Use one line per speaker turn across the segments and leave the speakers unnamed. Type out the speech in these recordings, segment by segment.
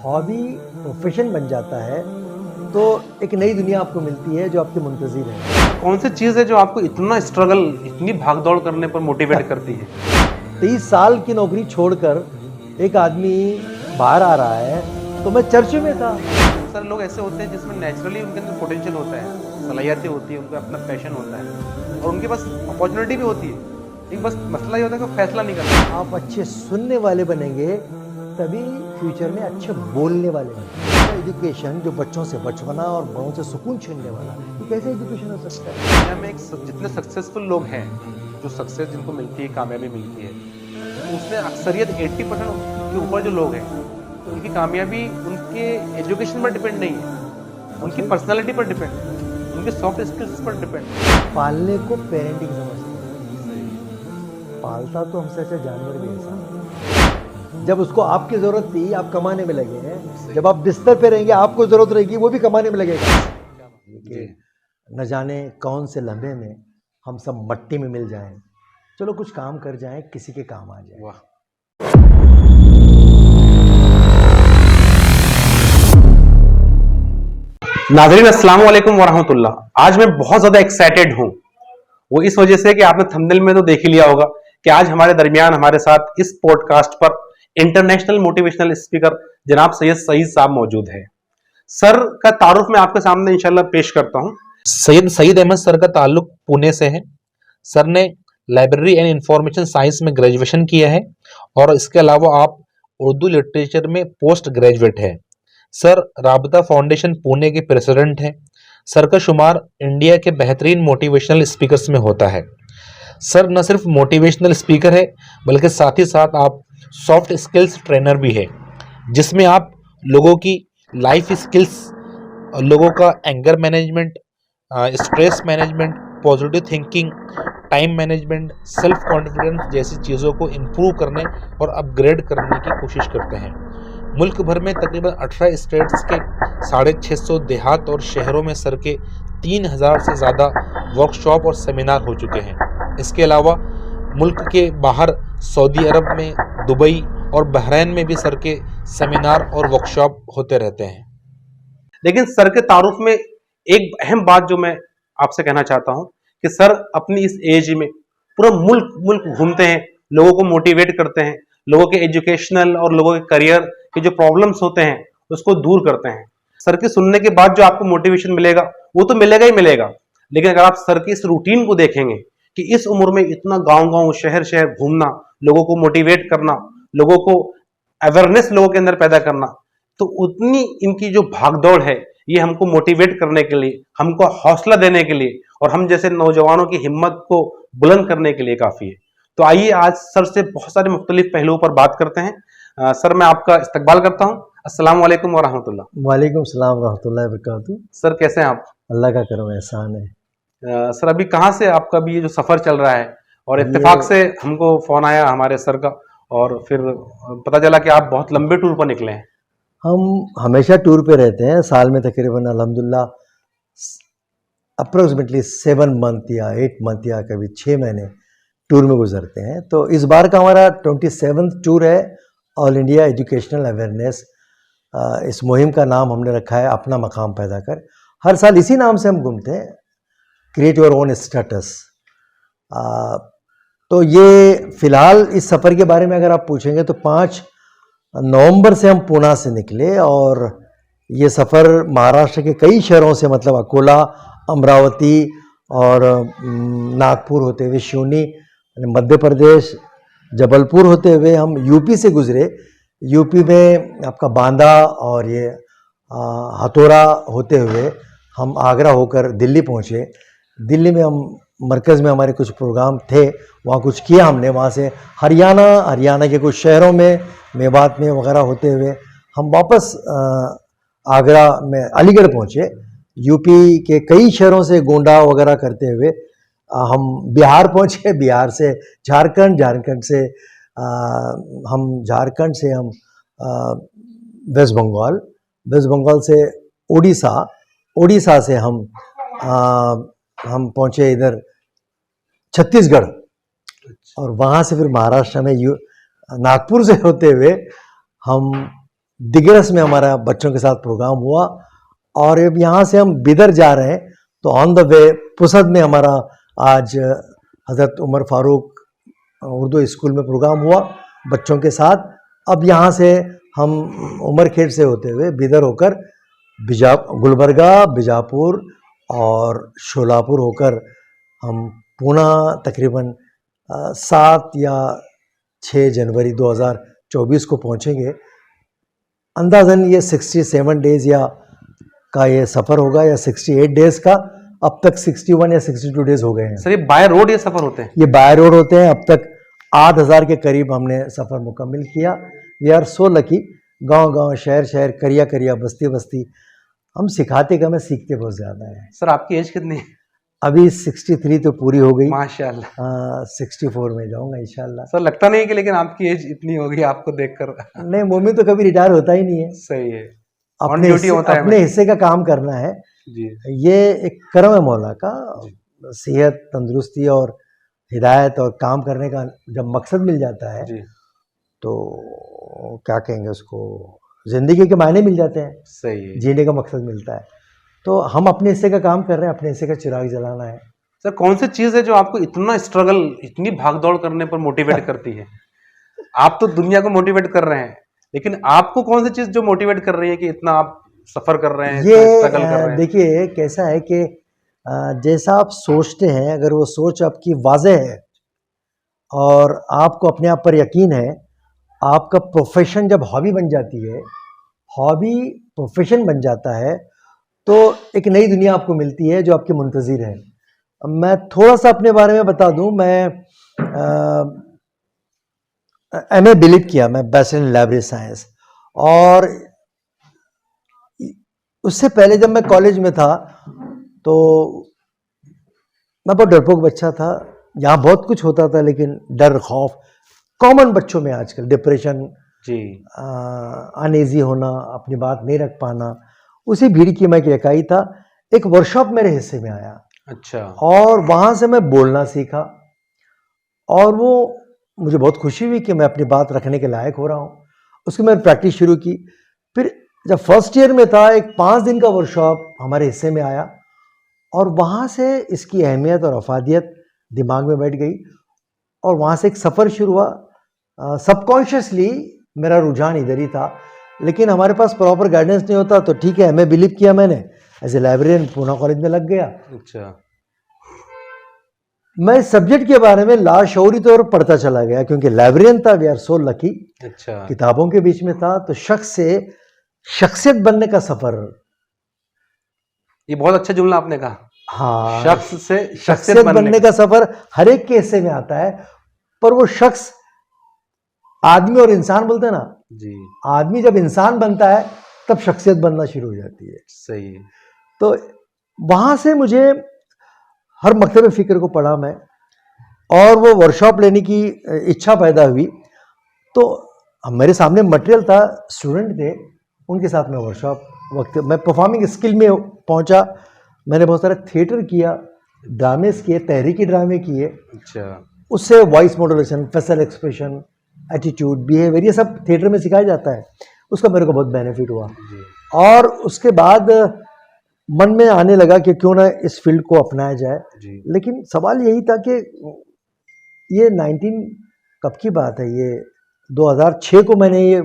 Hobby profession बन जाता है तो एक नई दुनिया आपको मिलती है जो आपके मुंतज़िर है।
कौन सी चीज़ है जो आपको इतना स्ट्रगल, इतनी भागदौड़ करने पर मोटिवेट करती है?
23 साल की नौकरी छोड़कर एक आदमी बाहर आ रहा है तो मैं चर्च में था।
सर, लोग ऐसे होते हैं जिसमें नेचुरली उनके अंदर पोटेंशियल होता है, सलाहियतें होती है, उनका अपना पैशन होता है और उनके पास अपॉर्चुनिटी भी होती है, लेकिन बस मसला ये होता है कि फैसला नहीं करना।
आप अच्छे सुनने वाले बनेंगे तभी फ्यूचर में अच्छे बोलने वाले बनेंगे। एजुकेशन जो बच्चों से बचपना और बड़ों से सुकून छीनने वाला, ये कैसे एजुकेशन हो सकता है?
दुनिया में जितने सक्सेसफुल लोग हैं, जो सक्सेस जिनको मिलती है, कामयाबी मिलती है, उसमें अक्सरियत 80% के ऊपर जो लोग हैं, तो उनकी कामयाबी उनके एजुकेशन पर डिपेंड नहीं है, उनकी पर्सनालिटी पर डिपेंड है, उनके सॉफ्ट स्किल्स पर डिपेंड है।
पालने को पेरेंटिंग समझते हैं, पालता तो हमसे अच्छा जानवर भी इंसान। जब उसको आपकी जरूरत थी आप कमाने में लगे हैं, जब आप बिस्तर पे रहेंगे आपको जरूरत रहेगी वो भी कमाने में लगेगा। न जाने कौन से लम्हे में हम सब मट्टी में मिल जाएं। चलो कुछ काम कर जाएं, किसी के काम आ जाए।
वाह। नाज़रीन, अस्सलाम वालेकुम वरहमतुल्लाह। आज मैं बहुत ज्यादा एक्साइटेड हूं। वो इस वजह से कि आपने थंबनेल में तो देख ही लिया होगा कि आज हमारे दरमियान हमारे साथ इस पॉडकास्ट पर इंटरनेशनल मोटिवेशनल स्पीकर जनाब सैयद सईद साहब मौजूद है। सर का तारुफ मैं आपके सामने इंशाल्लाह पेश करता हूं।
सैयद सईद अहमद सर का ताल्लुक पुणे से है। सर ने लाइब्रेरी एंड इंफॉर्मेशन साइंस में ग्रेजुएशन किया है और इसके अलावा आप उर्दू लिटरेचर में पोस्ट ग्रेजुएट है। सर राबता फाउंडेशन पुणे के प्रेसिडेंट हैं। सर का शुमार इंडिया के बेहतरीन मोटिवेशनल स्पीकर्स में होता है। सर न सिर्फ मोटिवेशनल स्पीकर है बल्कि साथ ही साथ आप सॉफ्ट स्किल्स ट्रेनर भी है, जिसमें आप लोगों की लाइफ स्किल्स, लोगों का anger management, stress management, positive thinking, time management, self confidence जैसी चीज़ों को इम्प्रूव करने और अपग्रेड करने की कोशिश करते हैं। मुल्क भर में तकरीबन 18 स्टेट्स के 650 देहात और शहरों में सर के 3000 से ज़्यादा वर्कशॉप और सेमिनार हो चुके हैं। इसके अलावा मुल्क के बाहर सऊदी अरब में, दुबई और बहरीन में भी सर के सेमिनार और वर्कशॉप होते रहते हैं।
लेकिन सर के तारुफ में एक अहम बात जो मैं आपसे कहना चाहता हूं कि सर अपनी इस एज में पूरा मुल्क मुल्क घूमते हैं, लोगों को मोटिवेट करते हैं, लोगों के एजुकेशनल और लोगों के करियर के जो प्रॉब्लम्स होते हैं उसको दूर करते हैं। सर के सुनने के बाद जो आपको मोटिवेशन मिलेगा वो तो मिलेगा ही मिलेगा, लेकिन अगर आप सर की इस रूटीन को देखेंगे कि इस उम्र में इतना गांव-गांव, शहर-शहर घूमना, लोगों को मोटिवेट करना, लोगों को अवेयरनेस लोगों के अंदर पैदा करना, तो उतनी इनकी जो भागदौड़ है ये हमको मोटिवेट करने के लिए, हमको हौसला देने के लिए और हम जैसे नौजवानों की हिम्मत को बुलंद करने के लिए काफी है। तो आइए आज सर से बहुत सारे मुख्तलिफ पहलुओं पर बात करते हैं। सर, मैं आपका इस्तकबाल करता हूँ। अस्सलाम वालेकुम वरहमतुल्लाह।
वालेकुम सलाम रहमतुल्लाहि व बरकातहू।
सर, कैसे हैं आप?
अल्लाह का करम एहसान है।
सर, अभी कहाँ से आपका भी ये जो सफर चल रहा है? और इत्तेफाक से हमको फोन आया हमारे सर का और फिर पता चला कि आप बहुत लंबे टूर पर निकले हैं।
हम हमेशा टूर पे रहते हैं, साल में तकरीबन अल्हम्दुलिल्लाह अप्रोक्सीमेटली 7 मंथ या 8 मंथ या कभी 6 महीने टूर में गुजरते हैं। तो इस बार का हमारा 27th टूर है, ऑल इंडिया एजुकेशनल अवेयरनेस। इस मुहिम का नाम हमने रखा है अपना मकाम पैदा कर। हर साल इसी नाम से हम घूमते हैं, क्रिएट योर ओन स्टेटस। तो ये फ़िलहाल इस सफ़र के बारे में अगर आप पूछेंगे तो 5 नवंबर से हम पूना से निकले और ये सफ़र महाराष्ट्र के कई शहरों से, मतलब अकोला, अमरावती और नागपुर होते हुए शिवनी, मध्य प्रदेश, जबलपुर होते हुए हम यूपी से गुजरे। यूपी में आपका बांदा और ये हथौरा होते हुए हम आगरा होकर दिल्ली पहुँचे। दिल्ली में हम मरकज़ में हमारे कुछ प्रोग्राम थे, वहाँ कुछ किया हमने। वहाँ से हरियाणा के कुछ शहरों में, मेवात में वगैरह होते हुए हम वापस आगरा में अलीगढ़ पहुँचे। यूपी के कई शहरों से गोंडा वगैरह करते हुए हम बिहार पहुँचे। बिहार से झारखंड, झारखंड से हम वेस्ट बंगाल, वेस्ट बंगाल से उड़ीसा, उड़ीसा से हम पहुँचे इधर छत्तीसगढ़ और वहाँ से फिर महाराष्ट्र में नागपुर से होते हुए हम दिग्रस में हमारा बच्चों के साथ प्रोग्राम हुआ, और अब यहाँ से हम बिदर जा रहे हैं तो ऑन द वे पुसद में हमारा आज हज़रत उमर फारूक उर्दू स्कूल में प्रोग्राम हुआ बच्चों के साथ। अब यहाँ से हम उमरखेड़ से होते हुए बिदर होकर गुलबर्गा, बीजापुर और शोलापुर होकर हम पूना तकरीबन 7 या 6 जनवरी 2024 को पहुँचेंगे। अंदाज़न ये 67 डेज़ का ये सफ़र होगा, या 68 डेज़ का। अब तक 61 या 62 डेज़ हो गए हैं।
सर ये बाय रोड ये सफर होते हैं?
ये बाय रोड होते हैं। अब तक 8,000 के करीब हमने सफ़र मुकम्मल किया। We are so lucky. गांव-गांव, शहर-शहर, करिया-करिया, बस्ती-बस्ती, हम सिखाते कम है, सीखते बहुत ज़्यादा है।
सर आपकी एज कितनी है?
अभी 63 तो पूरी हो गई।
माशाल्लाह।
64 में जाऊंगा इंशाल्लाह।
सर लगता नहीं कि लेकिन आपकी एज इतनी होगी आपको देखकर।
नहीं, मोमी तो कभी रिटायर होता ही नहीं है।
सही है,
अपने हिस्से का काम करना है
जी।
ये एक करम है मौला का। सेहत, तंदुरुस्ती और हिदायत और काम करने का जब मकसद मिल जाता है
जी।
तो क्या कहेंगे उसको, जिंदगी के मायने मिल जाते हैं।
सही है।
जीने का मकसद मिलता है। तो हम अपने हिस्से का काम कर रहे हैं, अपने हिस्से का चिराग जलाना है।
सर कौन सी चीज है जो आपको इतना स्ट्रगल, इतनी भागदौड़ करने पर मोटिवेट करती है? आप तो दुनिया को मोटिवेट कर रहे हैं, लेकिन आपको कौन सी चीज जो मोटिवेट कर रही है कि इतना आप सफर कर रहे हैं, स्ट्रगल कर रहे हैं?
देखिए कैसा है कि जैसा आप सोचते हैं, अगर वो सोच आपकी वाज़ेह है और आपको अपने आप पर यकीन है, आपका प्रोफेशन जब हॉबी बन जाती है, हॉबी प्रोफेशन बन जाता है, तो एक नई दुनिया आपको मिलती है जो आपकी मुंतज़िर है। मैं थोड़ा सा अपने बारे में बता दूं। मैं MA बिलीव किया, मैं बैचलर इन लाइब्रेरी साइंस, और उससे पहले जब मैं कॉलेज में था तो मैं बहुत डरपोक बच्चा था। यहाँ बहुत कुछ होता था, लेकिन डर, खौफ कॉमन बच्चों में आजकल, डिप्रेशन
जी,
अनईजी होना, अपनी बात नहीं रख पाना, उसी भीड़ की मैं एक इकाई था। एक वर्कशॉप मेरे हिस्से में आया,
अच्छा,
और वहाँ से मैं बोलना सीखा, और वो मुझे बहुत खुशी हुई कि मैं अपनी बात रखने के लायक हो रहा हूँ। उसकी मैंने प्रैक्टिस शुरू की। फिर जब फर्स्ट ईयर में था, एक 5 दिन का वर्कशॉप हमारे हिस्से में आया, और वहाँ से इसकी अहमियत और अफादियत दिमाग में बैठ गई, और वहाँ से एक सफ़र शुरू हुआ। सबकॉन्शियसली मेरा रुझान इधर ही था, लेकिन हमारे पास प्रॉपर गाइडेंस नहीं होता। तो ठीक है, MA बिलीव किया मैंने, as a librarian Poona college में लग गया।
अच्छा।
मैं इस सब्जेक्ट के बारे में लाशऊरी तौर पर पढ़ता चला गया, क्योंकि लाइब्रेरियन था। We are so lucky.
अच्छा,
किताबों के बीच में था, तो शख्स से शख्सियत बनने का सफ़र।
ये बहुत अच्छा जुमला आपने कहा।
हाँ,
शख्स से
शख्सियत बनने का सफ़र हर एक के हिस्से में आता है, पर वो शख्स, आदमी और इंसान बोलते हैं ना
जी,
आदमी जब इंसान बनता है तब शख्सियत बनना शुरू हो जाती है।
सही है।
तो वहाँ से मुझे हर मकतब फ़िक्र को पढ़ा मैं, और वो वर्कशॉप लेने की इच्छा पैदा हुई। तो मेरे सामने मटेरियल था, स्टूडेंट थे, उनके साथ मैं वर्कशॉप मैं परफॉर्मिंग स्किल में पहुंचा। मैंने बहुत सारा थिएटर किया, ड्रामेस किए, तहरीकी ड्रामे किए।
अच्छा,
उससे voice modulation, facial expression, attitude, behaviour, ये सब थिएटर में सिखाया जाता है। उसका मेरे को बहुत बेनिफिट हुआ।
जी,
और उसके बाद मन में आने लगा कि क्यों ना इस फील्ड को अपनाया जाए।
जी,
लेकिन सवाल यही था कि ये 19 कब की बात है, ये 2006 को मैंने ये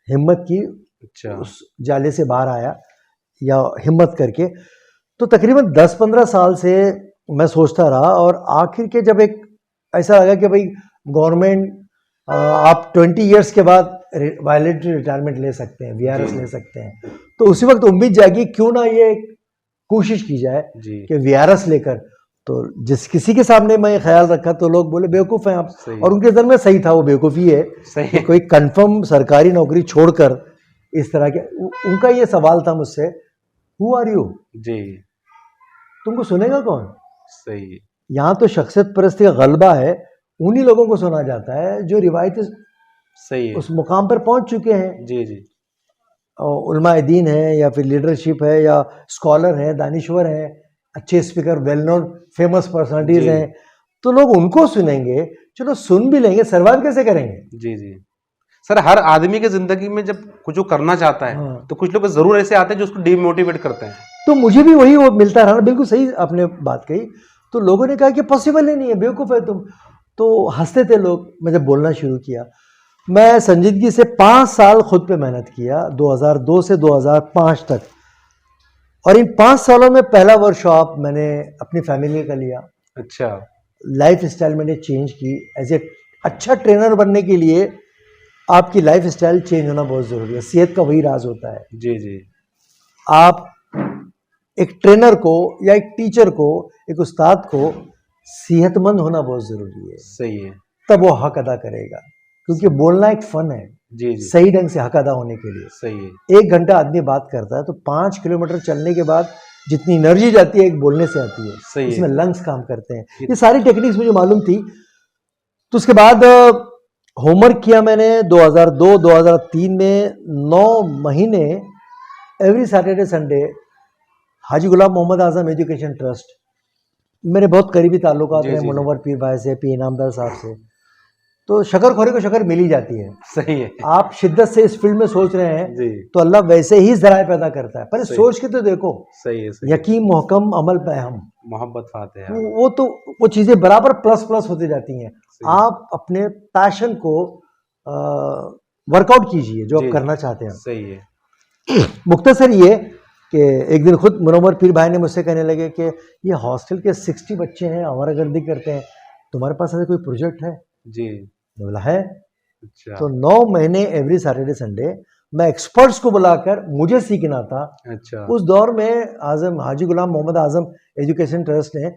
हिम्मत की,
अच्छा,
उस जाले से बाहर आया, या हिम्मत करके। तो तकरीबन 10-15 साल से मैं सोचता रहा, और आखिर के जब एक ऐसा लगा कि भाई गवर्नमेंट, आप 20 इयर्स के बाद वॉलंटरी रिटायरमेंट ले सकते हैं, VRS ले सकते हैं। तो उसी वक्त उम्मीद जागी, क्यों ना ये कोशिश की जाए
जी,
कि VRS लेकर। तो जिस किसी के सामने मैं ख्याल रखा तो लोग बोले बेवकूफ़ हैं आप,
सही
और उनके नज़र में सही था, वो बेवकूफ़ी है
सही
कि
है।
कोई कंफर्म सरकारी नौकरी छोड़कर इस तरह के। उनका ये सवाल था मुझसे, हु आर यू,
जी,
तुमको सुनेगा कौन?
सही है।
यहाँ तो शख्सियत परस्ती का गलबा है, उन्हीं लोगों को सुना जाता है जो रिवायती
सही है।
उस मुकाम पर पहुंच चुके हैं।
जी, जी,
उलमाए दीन है, या फिर लीडरशिप है, या स्कॉलर हैं, दानिश्वर हैं, अच्छे speaker, well known famous personalities
जी।
हैं, तो लोग उनको सुनेंगे। चलो सुन भी लेंगे, सर्वाइव कैसे करेंगे?
जी, जी। सर हर आदमी की जिंदगी में जब कुछ जो करना चाहता है
हाँ।
तो कुछ लोग जरूर ऐसे आते हैं जो उसको डिमोटिवेट करते हैं।
तो मुझे भी वही वो मिलता रहा ना, बिल्कुल सही आपने बात कही। तो लोगों ने कहा कि पॉसिबल ही नहीं है, बेवकूफ़ है तुम। तो हंसते थे लोग। मैं जब बोलना शुरू किया, मैं संजीदगी से 5 साल खुद पे मेहनत किया, 2002 से 2005 तक। और इन 5 सालों में पहला वर्कशॉप मैंने अपनी फैमिली का लिया।
अच्छा।
लाइफ स्टाइल मैंने चेंज की। एज ए अच्छा ट्रेनर बनने के लिए आपकी लाइफ स्टाइल चेंज होना बहुत ज़रूरी है। सेहत का वही राज होता है।
जी जी।
आप एक ट्रेनर को या एक टीचर को, एक उस्ताद को सेहतमंद होना बहुत ज़रूरी है,
सही है।
तब वो हक अदा करेगा। क्योंकि बोलना एक फ़न है,
जी जी।
सही ढंग से हक अदा होने के लिए।
सही है।
1 घंटा आदमी बात करता है तो 5 किलोमीटर चलने के बाद जितनी एनर्जी जाती है एक बोलने से आती है।
सही है।
इसमें लंग्स काम करते हैं। ये सारी टेक्निक्स मुझे मालूम थी। तो उसके बाद होमवर्क किया मैंने 2002-2003 में 9 महीने एवरी सैटरडे संडे हाजी गुलाम मोहम्मद आजम एजुकेशन ट्रस्ट, मेरे बहुत करीबी ताल्लुकात
जी
रहे
जी जी।
मुनव्वर पीर भाई से, पी इनामदार साहब से। तो शक्कर को शक्कर मिल ही जाती है।
सही है।
आप शिद्दत से इस फील्ड में सोच रहे हैं
जी।
तो अल्लाह वैसे ही जराए पैदा करता है। पर
सही।
सोच के तो देखो,
सही है। सही है।
यकीन मोहकम अमल पे हम,
मोहब्बत फाते हैं।
वो तो वो चीज़ें बराबर प्लस प्लस होती जाती हैं।
सही।
आप अपने पैशन को वर्कआउट कीजिए जो
जी
आप करना चाहते हैं।
सही है।
मुख्तसर ये कि एक दिन खुद मुनव्वर पीर भाई ने मुझसे कहने लगे कि ये हॉस्टल के 60 बच्चे हैं, आवारागर्दी करते हैं, तुम्हारे पास ऐसा कोई प्रोजेक्ट है?
जी।
मैंने बोला है।
अच्छा।
तो 9 महीने एवरी सैटरडे संडे मैं एक्सपर्ट्स को बुलाकर, मुझे सीखना था।
अच्छा।
उस दौर में आजम हाजी गुलाम मोहम्मद आजम एजुकेशन ट्रस्ट ने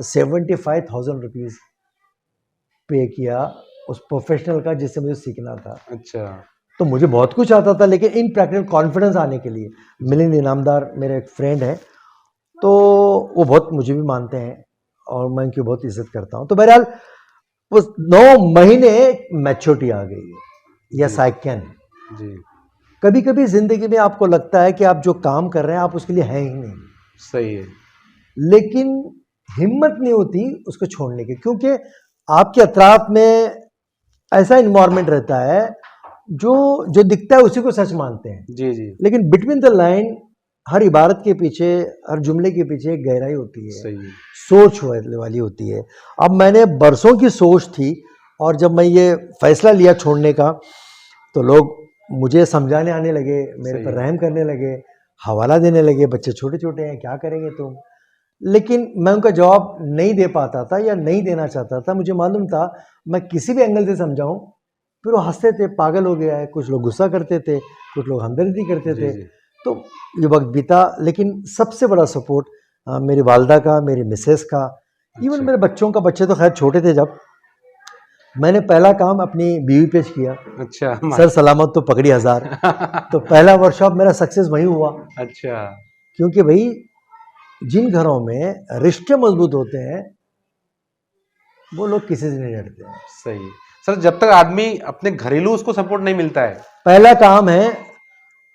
75,000 रुपीज़ पे किया उस प्रोफेशनल का जिससे मुझे सीखना था।
अच्छा।
तो मुझे बहुत कुछ आता था, लेकिन इन प्रैक्टिकल कॉन्फिडेंस आने के लिए मिलिंद इनामदार मेरे एक फ्रेंड हैं, तो वो बहुत मुझे भी मानते हैं और मैं उनकी बहुत इज्जत करता हूँ। तो बहरहाल वो 9 महीने मैच्योरिटी आ गई है। Yes I can.
जी।
कभी कभी ज़िंदगी में आपको लगता है कि आप जो काम कर रहे हैं आप उसके लिए हैं ही नहीं,
सही है।
लेकिन हिम्मत नहीं होती उसको छोड़ने की, क्योंकि आपके अतराफ में ऐसा इन्वायरमेंट रहता है जो जो दिखता है उसी को सच मानते हैं।
जी जी।
लेकिन बिटवीन द लाइन हर इबारत के पीछे, हर जुमले के पीछे एक गहराई होती है,
सही है।
सोच वाली होती है। अब मैंने बरसों की सोच थी, और जब मैं ये फैसला लिया छोड़ने का तो लोग मुझे समझाने आने लगे, मेरे
सही
पर
है।
रहम करने लगे, हवाला देने लगे, बच्चे छोटे छोटे हैं क्या करेंगे तुम। लेकिन मैं उनका जवाब नहीं दे पाता था या नहीं देना चाहता था। मुझे मालूम था मैं किसी भी एंगल से समझाऊं फिर वो हंसते थे, पागल हो गया है। कुछ लोग गुस्सा करते थे, कुछ लोग हमदर्दी करते
जी
थे।
जी।
तो ये वक्त बीता, लेकिन सबसे बड़ा सपोर्ट मेरी वालदा का, मेरी मिसेस का, इवन
अच्छा।
मेरे बच्चों का। बच्चे तो खैर छोटे थे जब। मैंने पहला काम अपनी बीवी पे किया,
अच्छा।
सर सलामत तो पकड़ी हज़ार। तो पहला वर्कशॉप मेरा सक्सेस वहीं हुआ,
अच्छा।
क्योंकि भाई जिन घरों में रिश्ते मजबूत होते हैं वो लोग किसी से नहीं डरते हैं।
सही है। सर जब तक आदमी अपने घरेलू उसको सपोर्ट नहीं मिलता है।
पहला काम है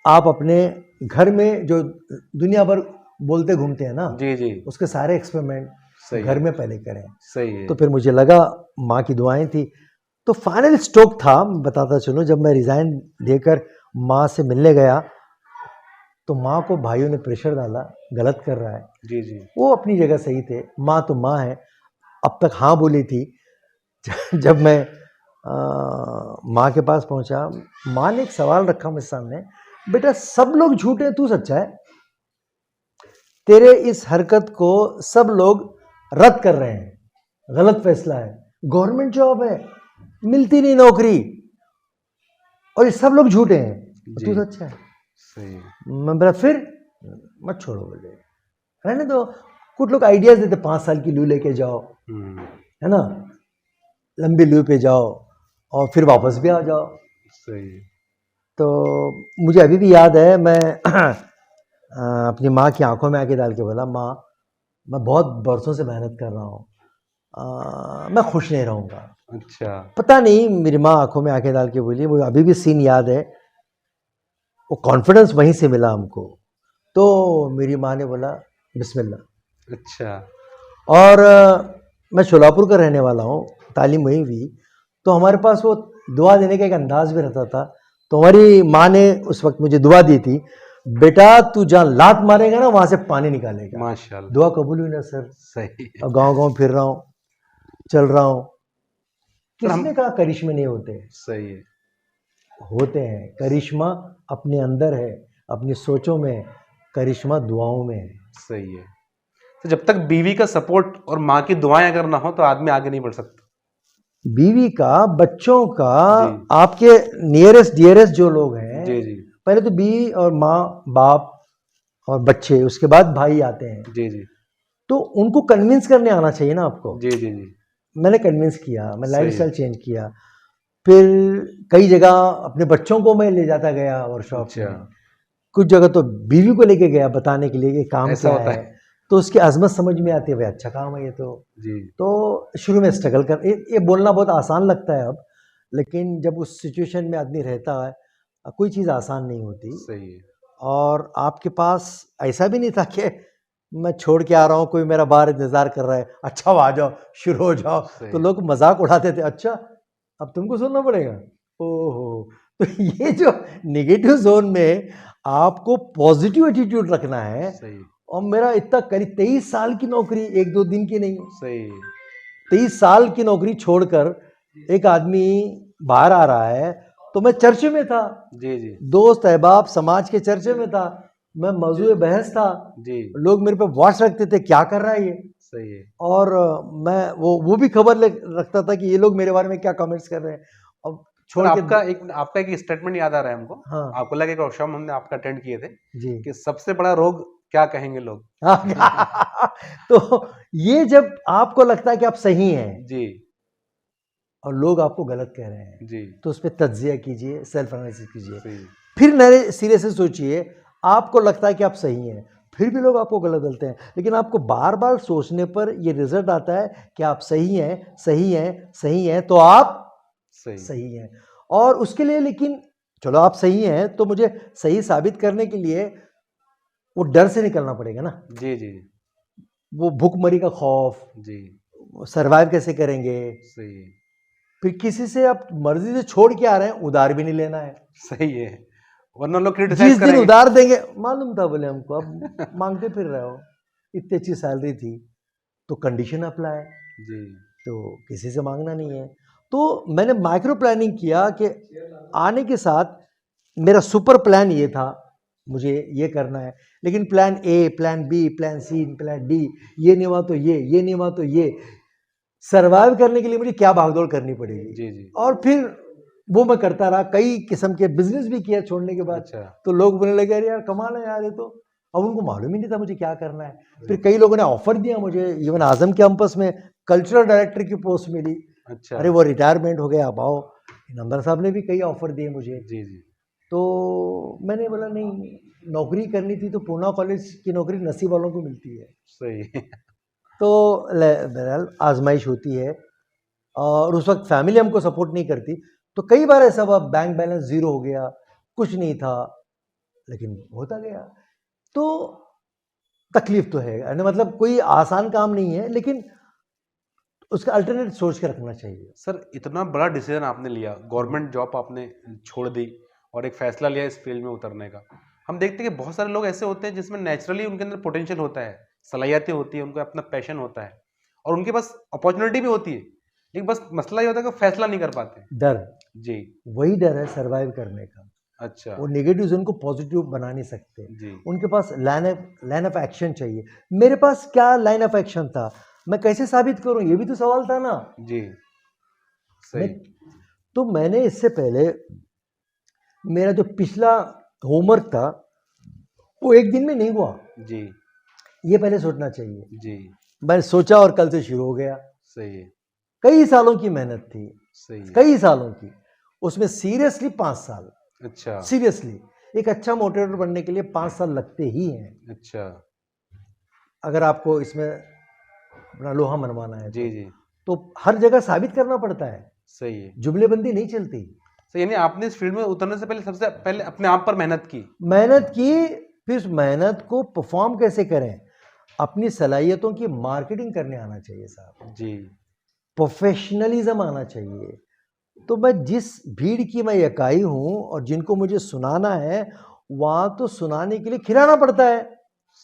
आप अपने घर में जो दुनिया भर बोलते घूमते हैं ना,
जी जी।
उसके सारे एक्सपेरिमेंट
सही
घर
है।
में पहले करें।
सही है।
तो फिर मुझे लगा, माँ की दुआएं थी। तो फाइनल स्ट्रोक था, मैं बताता चलूँ, जब मैं रिज़ाइन देकर माँ से मिलने गया तो माँ को भाइयों ने प्रेशर डाला, गलत कर रहा है।
जी जी।
वो अपनी जगह सही थे, माँ तो माँ है। अब तक हाँ बोली थी। जब मैं माँ के पास पहुँचा, माँ ने एक सवाल रखा मेरे सामने, बेटा सब लोग झूठे हैं, तू सच्चा है। तेरे इस हरकत को सब लोग रद्द कर रहे हैं, गलत फैसला है, गवर्नमेंट जॉब है, मिलती नहीं नौकरी, और ये सब लोग झूठे हैं,
जी।
तू सच्चा है।
सही है।
मैं बोला फिर मत छोड़ो, बोले रहने दो। कुछ लोग आइडियाज देते, 5 साल की लीव लेके जाओ, है ना, लंबी लीव पे जाओ और फिर वापस भी आ जाओ।
सही है।
तो मुझे अभी भी याद है, मैं अपनी माँ की आंखों में आके डाल के बोला, माँ मैं बहुत बरसों से मेहनत कर रहा हूँ, मैं खुश नहीं रहूँगा।
अच्छा।
पता नहीं, मेरी माँ आंखों में आंखें डाल के बोली, मुझे अभी भी सीन याद है। वो कॉन्फिडेंस वहीं से मिला हमको। तो मेरी माँ ने बोला बिस्मिल्लाह।
अच्छा।
और मैं शोलापुर का रहने वाला हूँ, तालीम वहीं हुई। तो हमारे पास वो दुआ देने का एक अंदाज भी रहता था। तो हमारी माँ ने उस वक्त मुझे दुआ दी थी, बेटा तू जहाँ लात मारेगा ना वहां से पानी निकालेगा।
माशाल्लाह,
दुआ कबूल हुई ना सर।
सही है।
और गांव गांव फिर रहा हूँ, चल रहा हूँ।
सर हम
किसने कहा करिश्मे नहीं होते?
सही है,
होते हैं। करिश्मा अपने अंदर है, अपनी सोचों में है, करिश्मा दुआओं में है।
सही है। तो जब तक बीवी का सपोर्ट और माँ की दुआएं अगर ना हो तो आदमी आगे नहीं बढ़ सकता।
बीवी का, बच्चों का,
जी।
आपके नियरेस्ट डियरेस्ट जो लोग हैं,
जी जी
पहले तो बीवी और माँ बाप और बच्चे, उसके बाद भाई आते हैं।
जी जी
तो उनको कन्विंस करने आना चाहिए ना आपको।
जी जी जी
मैंने कन्विंस किया, मैं
सही
लाइफस्टाइल
है।
चेंज किया। फिर कई जगह अपने बच्चों को मैं ले जाता गया वर्कशॉप
अच्छा,
में। कुछ जगह तो बीवी को लेके गया बताने के लिए कि काम
ऐसा
क्या
होता
है।
है।
तो उसकी अजमत समझ में आती है, भाई अच्छा काम है ये तो।
जी
तो शुरू में स्ट्रगल कर, ये बोलना बहुत आसान लगता है अब, लेकिन जब उस सिचुएशन में आदमी रहता है, कोई चीज़ आसान नहीं होती।
सही है।
और आपके पास ऐसा भी नहीं था कि मैं छोड़ के आ रहा हूँ, कोई मेरा बाहर इंतजार कर रहा है, अच्छा आ जाओ, शुरू हो जाओ।
सही
तो
है।
लोग मजाक उड़ाते थे, अच्छा अब तुमको सुनना पड़ेगा। ओहो। तो ये जो निगेटिव जोन में आपको पॉजिटिव एटीट्यूड रखना है।
सही है।
और मेरा इतना करीब 23 साल की नौकरी, एक दो दिन की नहीं,
सही है।
23 साल की नौकरी छोड़कर एक आदमी बाहर आ रहा है। तो मैं चर्चे में था,
जी जी
दोस्त अहबाब समाज के चर्चे में था, मैं मौजूद बहस था।
जी
लोग मेरे पे वॉच रखते थे, क्या कर रहा है ये।
सही है।
और मैं वो भी खबर रखता था कि ये लोग मेरे बारे में क्या कमेंट्स कर रहे हैं। अब
सर
छोड़ के
आपका एक स्टेटमेंट याद आ रहा है हमको।
हाँ
आपको लगा एक वर्कशॉप हमने आपका अटेंड किए थे
जी।
कि सबसे बड़ा रोग क्या कहेंगे लोग।
तो ये जब आपको लगता है कि आप सही हैं
जी
और लोग आपको गलत कह रहे हैं,
जी
तो उस पर तज्जिया कीजिए, सेल्फ एनालिसिस कीजिए।
सही है।
फिर नए सिरे से सोचिए, आपको लगता है कि आप सही हैं, फिर भी लोग आपको गलत बोलते हैं, लेकिन आपको बार बार सोचने पर ये रिजल्ट आता है कि आप सही हैं, सही हैं, सही हैं, तो आप
सही
सही हैं। और उसके लिए, लेकिन चलो आप सही हैं तो मुझे सही साबित करने के लिए वो डर से निकलना पड़ेगा ना।
जी जी
वो भूखमरी का खौफ,
जी
सरवाइव कैसे करेंगे।
सही है।
फिर किसी से आप मर्जी से छोड़ के आ रहे हैं, उधार भी नहीं लेना है।
सही है, वरना लोग क्रिटिसाइज
जिस दिन
करेंगे।
उधार देंगे, मालूम था बोले हमको, अब मांगते फिर रहे हो, इतनी अच्छी सैलरी थी, तो कंडीशन अप्लाई,
जी
तो किसी से मांगना नहीं है। तो मैंने माइक्रो प्लानिंग किया कि आने के साथ मेरा सुपर प्लान ये था, मुझे ये करना है, लेकिन plan A, plan B, plan C, plan D, ये नहीं हुआ तो ये नहीं हुआ तो ये। सरवाइव करने के लिए मुझे क्या भागदौड़ करनी पड़ेगी।
जी जी
और फिर वो मैं करता रहा, कई किस्म के बिजनेस भी किया छोड़ने के बाद।
अच्छा
तो लोग बोलने लगे अरे यार कमाल है यार ये तो। अब उनको मालूम ही नहीं था मुझे क्या करना है। फिर कई लोगों ने ऑफर दिया मुझे, इवन आजम कैंपस में कल्चरल डायरेक्टर की पोस्ट मिली।
अच्छा
अरे वो रिटायरमेंट हो गया, अब आओ। नंबर साहब ने भी कई ऑफर दिए मुझे।
जी जी
तो मैंने बोला नहीं, नौकरी करनी थी तो पूना कॉलेज की नौकरी नसीब वालों को मिलती है।
सही है।
तो बहरहाल आजमाइश होती है। और उस वक्त फैमिली हमको सपोर्ट नहीं करती, तो कई बार ऐसा हुआ बैंक बैलेंस जीरो हो गया, कुछ नहीं था, लेकिन होता गया। तो तकलीफ तो है, यानी मतलब कोई आसान काम नहीं है, लेकिन उसका अल्टरनेट सोच के रखना चाहिए।
सर इतना बड़ा डिसीजन आपने लिया, गवर्नमेंट जॉब आपने छोड़ दी और एक फैसला लिया इस फील्ड में उतरने का। हम देखते हैं कि बहुत सारे लोग ऐसे होते हैं जिसमें नेचुरली उनके अंदर पोटेंशियल होता है, सलाहियतें होती है, उनका अपना पैशन होता है और उनके पास अपॉर्चुनिटी भी होती है, लेकिन बस मसला ये होता है कि फैसला नहीं कर पाते।
डर,
जी
वही डर है सरवाइव करने का।
अच्छा
वो नेगेटिव जोन को पॉजिटिव बना नहीं सकते।
जी
उनके पास लाइन ऑफ एक्शन चाहिए। मेरे पास क्या लाइन ऑफ एक्शन था, मैं कैसे साबित करूं, ये भी तो सवाल था ना।
जी
मैं
सही
तो मैंने इससे पहले मेरा जो पिछला होमवर्क था वो एक दिन में नहीं हुआ,
जी
ये पहले सोचना चाहिए।
जी
मैंने सोचा और कल से शुरू हो गया।
सही है
कई सालों की मेहनत थी,
सही है
कई सालों की, उसमें सीरियसली 5 साल,
अच्छा
सीरियसली एक अच्छा मोटिवेटर बनने के लिए 5 साल लगते ही हैं,
अच्छा
अगर आपको इसमें अपना लोहा मनवाना है
जी जी
तो हर जगह साबित करना पड़ता है,
सही है।
जुमलेबंदी नहीं चलती।
तो यानी आपने इस फील्ड में उतरने से पहले सबसे पहले अपने आप पर मेहनत की।
मेहनत की, फिर उस मेहनत को परफॉर्म कैसे करें, अपनी सलाहियतों की मार्केटिंग करने आना चाहिए साहब,
जी
प्रोफेशनलिज्म आना चाहिए। तो मैं जिस भीड़ की मैं इकाई हूँ और जिनको मुझे सुनाना है, वहाँ तो सुनाने के लिए खिलाना पड़ता है,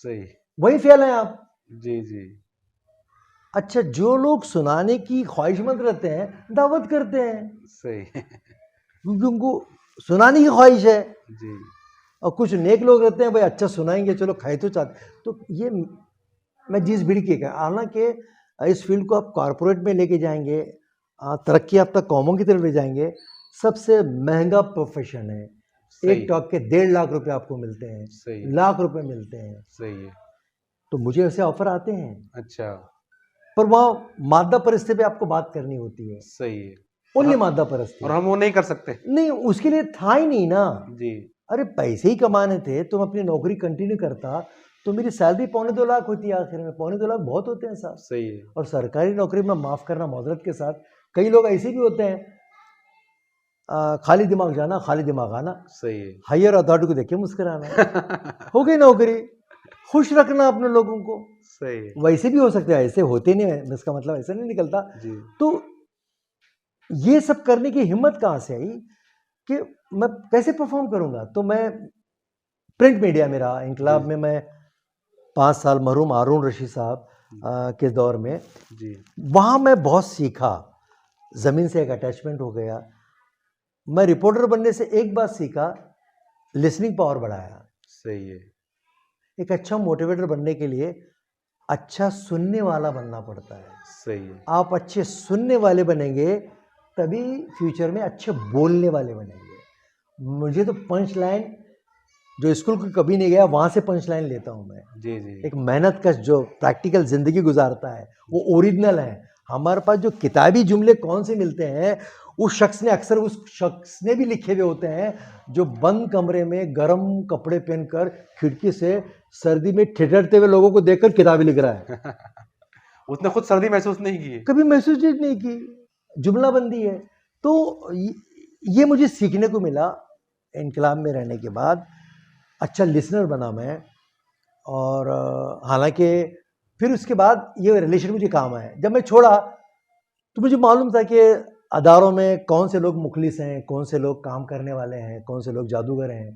सही।
वही फेल है आप।
जी, जी।
अच्छा, जो लोग सुनाने की ख्वाहिशमंद रहते हैं, दावत करते हैं,
सही।
क्योंकि उनको सुनाने की ख्वाहिश है।
जी।
और कुछ नेक लोग रहते हैं, भाई अच्छा सुनाएंगे, चलो खाए तो चाहते। तो ये मैं जिस भीड़ की का, हालांकि इस फील्ड को आप कॉरपोरेट में लेके जाएंगे, तरक्की याफ्ता कौमों की तरफ ले जाएंगे, सबसे महंगा प्रोफेशन है।
सही।
एक टॉक के 1.5 लाख रुपए आपको मिलते हैं,
सही।
लाख रुपए मिलते हैं।
सही है।
तो मुझे ऐसे ऑफर आते हैं,
अच्छा।
पर वहाँ मादा परिस्थिति पे आपको बात करनी होती है,
सही है।
ओनली
हाँ,
मादा
और
परिस्थिति।
हम वो नहीं कर सकते।
नहीं, उसके लिए था ही नहीं ना।
जी।
अरे पैसे ही कमाने थे तो मैं अपनी नौकरी कंटिन्यू करता, तो मेरी सैलरी 2.25 होती है आखिर में। 2.25 बहुत होते हैं साहब।
सही है।
और सरकारी नौकरी में, माफ़ करना माजरत के साथ, कई लोग ऐसे भी होते हैं, खाली दिमाग जाना खाली दिमाग आना,
सही है।
हायर अथॉरिटी को देख के मुस्कुराना, हो गई नौकरी। खुश रखना अपने लोगों को।
सही है।
वैसे भी हो सकते हैं, ऐसे होते नहीं है, इसका मतलब ऐसा नहीं निकलता।
जी।
तो ये सब करने की हिम्मत कहाँ से आई कि मैं कैसे परफॉर्म करूंगा? तो मैं प्रिंट मीडिया में रहा। इनकलाब
जी।
में मैं 5 साल, मरहूम हारून रशीद साहब के दौर में,
जी।
वहाँ मैं बहुत सीखा, ज़मीन से एक अटैचमेंट हो गया। मैं रिपोर्टर बनने से एक बात सीखा, लिसनिंग पावर बढ़ाया।
सही है।
एक अच्छा मोटिवेटर बनने के लिए अच्छा सुनने वाला बनना पड़ता है।
सही है।
आप अच्छे सुनने वाले बनेंगे, तभी फ्यूचर में अच्छे बोलने वाले बनेंगे। मुझे तो पंच लाइन, जो स्कूल को कभी नहीं गया, वहाँ से पंच लाइन लेता हूँ मैं।
जी, जी।
एक मेहनत कश जो प्रैक्टिकल ज़िंदगी गुजारता है, वो ओरिजिनल है। हमारे पास जो किताबी जुमले कौन से मिलते हैं, उस शख्स ने अक्सर उस शख्स ने भी लिखे हुए होते हैं, जो बंद कमरे में गर्म कपड़े पहनकर खिड़की से सर्दी में ठिठुरते हुए लोगों को देखकर किताबें लिख रहा है।
उसने खुद सर्दी महसूस नहीं की है।
कभी महसूस ही नहीं की, जुमलाबंदी है। तो ये मुझे सीखने को मिला इनकलाब में रहने के बाद। अच्छा लिसनर बना मैं। और हालांकि फिर उसके बाद ये रिलेशन मुझे काम आया। जब मैं छोड़ा तो मुझे मालूम था कि अदारों में कौन से लोग मुखलिस हैं, कौन से लोग काम करने वाले हैं, कौन से लोग जादूगर हैं।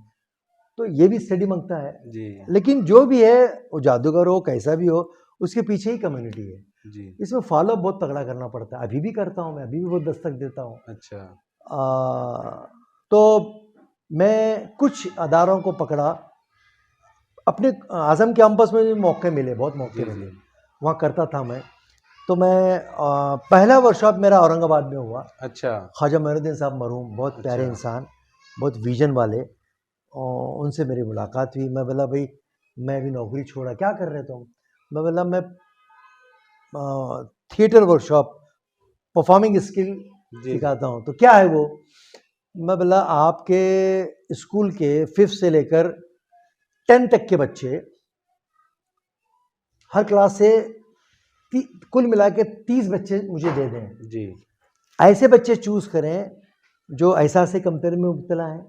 तो ये भी स्टडी मांगता है।
जी।
लेकिन जो भी है, वो जादूगर हो कैसा भी हो, उसके पीछे ही कम्युनिटी है।
जी।
इसमें फॉलो बहुत तगड़ा करना पड़ता है। अभी भी करता हूँ मैं, अभी भी बहुत दस्तक देता हूँ।
अच्छा।
तो मैं कुछ अदारों को पकड़ा। अपने आज़म कैंपस में भी मौके मिले, बहुत मौके
जी,
मिले,
जी।
वहाँ करता था मैं। तो मैं पहला वर्कशॉप मेरा औरंगाबाद में हुआ।
अच्छा।
ख्वाजा मोइनुद्दीन साहब मरहूम, बहुत प्यारे
अच्छा।
इंसान, बहुत विजन वाले, और उनसे मेरी मुलाकात हुई। मैं बोला, भाई मैं अभी नौकरी छोड़ा, क्या कर रहे तुम? मैं बोला, मैं थिएटर वर्कशॉप, परफॉर्मिंग स्किल
जी।
सिखाता हूँ। तो क्या है वो? मैं बोला, आपके स्कूल के 5th से लेकर 10 तक के बच्चे, हर क्लास से कुल मिला के 30 बच्चे मुझे दे दें।
जी।
ऐसे बच्चे चूज करें जो एहसास कमतर में मुब्तला हैं,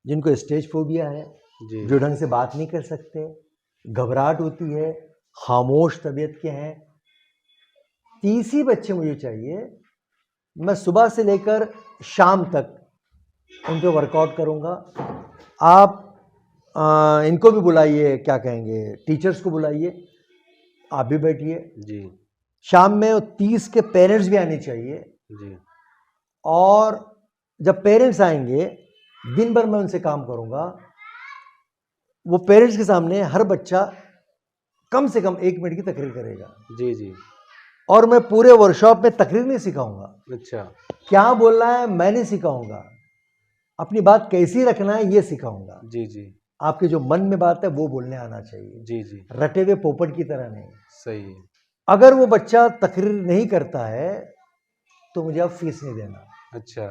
जिनको स्टेज फोबिया है,
जी।
जो ढंग से बात नहीं कर सकते, घबराहट होती है, खामोश तबीयत के हैं। 30 ही बच्चे मुझे चाहिए। मैं सुबह से लेकर शाम तक उन पे वर्कआउट करूँगा। आप इनको भी बुलाइए, क्या कहेंगे, टीचर्स को बुलाइए, आप भी बैठिए।
जी।
शाम में 30 के पेरेंट्स भी आने चाहिए।
जी।
और जब पेरेंट्स आएंगे, दिन भर मैं उनसे काम करूँगा। वो पेरेंट्स के सामने हर बच्चा कम से कम 1 मिनट की तकरीर करेगा।
जी। जी।
और मैं पूरे वर्कशॉप में तकरीर नहीं सिखाऊंगा,
अच्छा।
क्या बोलना है मैं नहीं सिखाऊंगा, अपनी बात कैसी रखना है ये सिखाऊंगा।
जी। जी।
आपके जो मन में बात है वो बोलने आना चाहिए,
जी। जी।
रटे हुए पोपट की तरह नहीं।
सही है।
अगर वो बच्चा तकरीर नहीं करता है तो मुझे आप फीस नहीं देना।
अच्छा।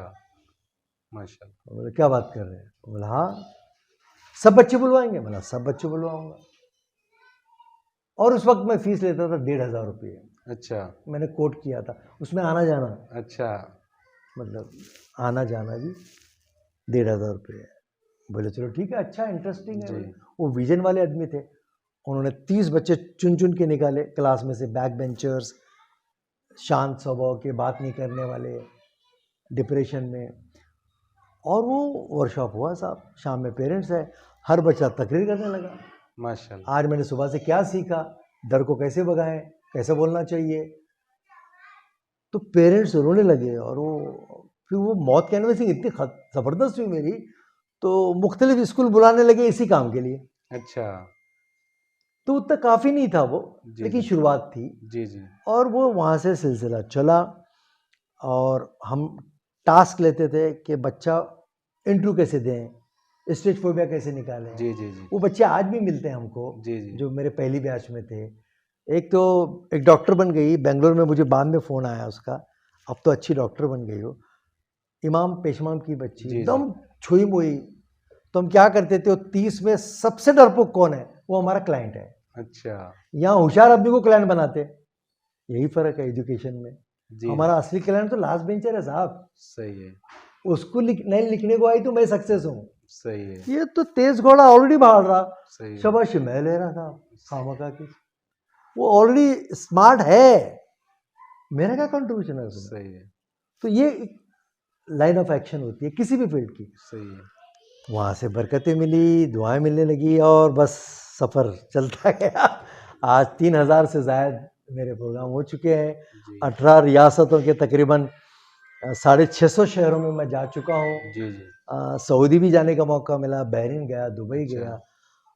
माशाल्लाह।
बोले, क्या बात कर रहे हैं? बोला, हाँ, सब बच्चे बुलवाएंगे? बोला, सब बच्चे बुलवाऊंगा। और उस वक्त मैं फीस लेता था 1,500 रुपये।
अच्छा।
मैंने कोट किया था, उसमें आना जाना,
अच्छा।
मतलब आना जाना भी 1,500 रुपये। बोले, चलो ठीक है, अच्छा इंटरेस्टिंग है।
जी।
बोले, वो विजन वाले आदमी थे। उन्होंने 30 बच्चे चुन चुन के निकाले क्लास में से, बैक बेंचर्स, शांत स्वभाव के, बात नहीं करने वाले, डिप्रेशन में। और वो वर्कशॉप हुआ साहब, शाम में पेरेंट्स है, हर बच्चा तकरीर करने लगा।
माशाल्लाह।
आज मैंने सुबह से क्या सीखा, डर को कैसे भगाएं, कैसे बोलना चाहिए। तो पेरेंट्स रोने लगे। और वो फिर वो मौत कैनवसिंग इतनी ज़बरदस्त हुई मेरी, तो मुख्तलिफ स्कूल बुलाने लगे इसी काम के लिए।
अच्छा।
तो उतना काफ़ी नहीं था वो,
जी,
लेकिन
जी।
शुरुआत थी।
जी, जी।
और वो वहाँ से सिलसिला चला। और हम टास्क लेते थे कि बच्चा इंटरव्यू कैसे दें, स्टेज फोबिया कैसे निकालें।
जी, जी, जी।
वो बच्चे आज भी मिलते हैं हमको,
जी, जी।
जो मेरे पहली बैच में थे। एक तो एक डॉक्टर बन गई बेंगलोर में, मुझे बाद में फ़ोन आया उसका, अब तो अच्छी डॉक्टर बन गई हो, इमाम पेशमाम की बच्ची,
जी, जी।
एकदम छुई मुई। तो हम क्या करते थे, वो 30 में सबसे डरपोक कौन है, वो हमारा क्लाइंट है।
अच्छा।
यहाँ होशियार आदमी को क्लाइंट बनाते, यही फ़र्क है एजुकेशन में।
जी,
हमारा असली क्लाइंट तो लास्ट बेंचर है साहब,
सही है,
उसको नहीं लिखने को आई तो मैं सक्सेस हूँ।
सही है,
ये तो तेज घोड़ा ऑलरेडी भाग रहा,
सही है।
शाबाशी मैं ले रहा था खामखा की। वो ऑलरेडी स्मार्ट है, मेरा क्या कंट्रीब्यूशन है उसमें।
सही है,
तो ये लाइन ऑफ एक्शन होती है किसी भी फील्ड की।
सही है।
वहाँ से बरकतें मिली, दुआएं मिलने लगी, और बस सफ़र चलता गया। आज 3000 से ज़ायद मेरे प्रोग्राम हो चुके हैं।
जी,
18 रियासतों के तकरीबन 650 शहरों में मैं जा चुका हूँ।
जी, जी।
सऊदी भी जाने का मौका मिला, बहरीन गया, दुबई
अच्छा।
गया।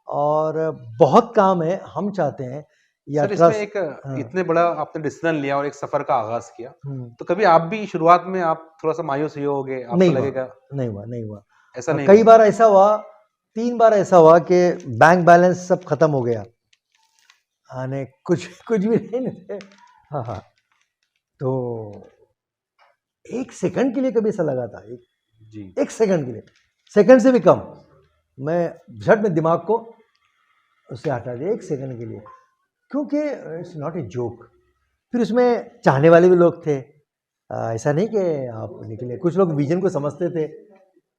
और बहुत काम है, हम चाहते हैं ये
सर
18।
इसमें एक
हाँ।
इतने बड़ा आपने डिसीजन लिया और एक सफर का आगाज किया,
हम्म।
तो कभी आप भी शुरुआत में आप थोड़ा-सा मायूस हुए होंगे, आपको
नहीं हुआ,
लगेगा
नहीं हुआ, नहीं हुआ।
ऐसा नहीं
कई
हुआ?
बार ऐसा हुआ, 3 बार ऐसा हुआ कि बैंक बैलेंस सब खत्म हो गया, आने कुछ कुछ भी नहीं थे। हाँ हाँ। तो 1 सेकंड के लिए कभी ऐसा लगा था,
जी,
1 सेकंड के लिए, सेकंड से भी कम, मैं झट में दिमाग को उससे हटा दिया 1 सेकंड के लिए, क्योंकि इट्स नॉट ए जोक। फिर उसमें चाहने वाले भी लोग थे, ऐसा नहीं कि आप निकले। कुछ लोग विजन को समझते थे,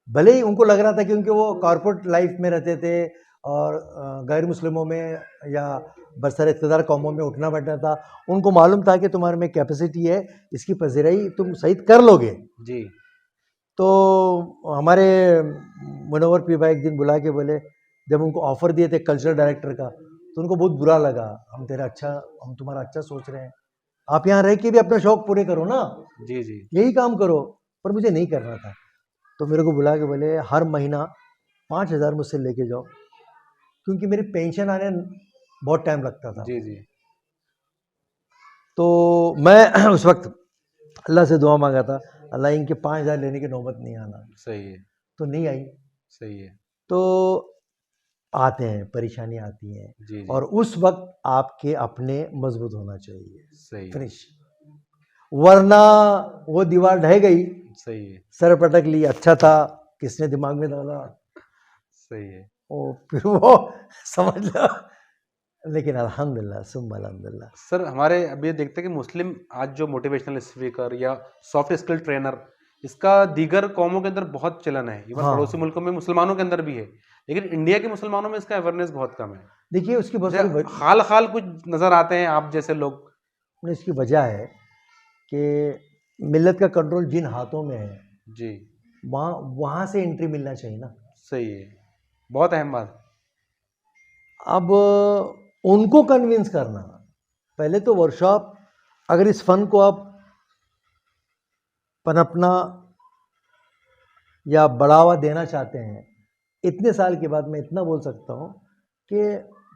भले ही उनको लग रहा था, क्योंकि वो कॉर्पोरेट लाइफ में रहते थे और गैर मुस्लिमों में या बरसर इक़्तिदार कौमों में उठना बैठना था। उनको मालूम था कि तुम्हारे में कैपेसिटी है, इसकी पज़ीराई तुम सही कर लोगे।
जी,
तो हमारे मुनव्वर पीर भाई एक दिन बुला के बोले, जब उनको ऑफ़र दिए थे कल्चरल डायरेक्टर का, तो उनको बहुत बुरा लगा। हम तुम्हारा अच्छा सोच रहे हैं, आप यहाँ रह के भी अपना शौक़ पूरे करो ना,
जी, जी।
यही काम करो। पर मुझे नहीं करना था। तो मेरे को बुला के बोले, हर महीना 5000 मुझसे लेके जाओ, क्योंकि मेरी पेंशन आने बहुत टाइम लगता था।
जी, जी।
तो मैं उस वक्त अल्लाह से दुआ मांगा था, अल्लाह इनके 5000 लेने की नौबत नहीं आना।
सही है,
तो नहीं आई।
सही है।
तो आते हैं, परेशानी आती हैं,
जी, जी।
और उस वक्त आपके अपने मजबूत होना चाहिए।
सही है,
फिनिश। वरना वो दीवार ढह गई,
सही है,
सर पटक ली, अच्छा था किसने दिमाग में डाला,
सही है।
ओ फिर वो समझ लो। लेकिन अल्हम्दुलिल्लाह सुम्मा अल्हम्दुलिल्लाह।
सर हमारे अब ये देखते हैं कि मुस्लिम आज जो मोटिवेशनल स्पीकर या सॉफ्ट स्किल ट्रेनर, इसका दीगर कौमों के अंदर बहुत चलन है, इवन
हाँ,
पड़ोसी मुल्कों में मुसलमानों के अंदर भी है, लेकिन इंडिया के मुसलमानों में इसका अवेयरनेस बहुत कम है।
देखिए उसकी बहुत
जैसे
सारी
हाल हाल कुछ नजर आते हैं आप जैसे लोग।
इसकी वजह है कि मिल्लत का कंट्रोल जिन हाथों में है,
जी,
वहाँ वहाँ से एंट्री मिलना चाहिए ना।
सही है, बहुत अहम बात।
अब उनको कन्विंस करना, पहले तो वर्कशॉप, अगर इस फन को आप पनपना या बढ़ावा देना चाहते हैं, इतने साल के बाद मैं इतना बोल सकता हूँ कि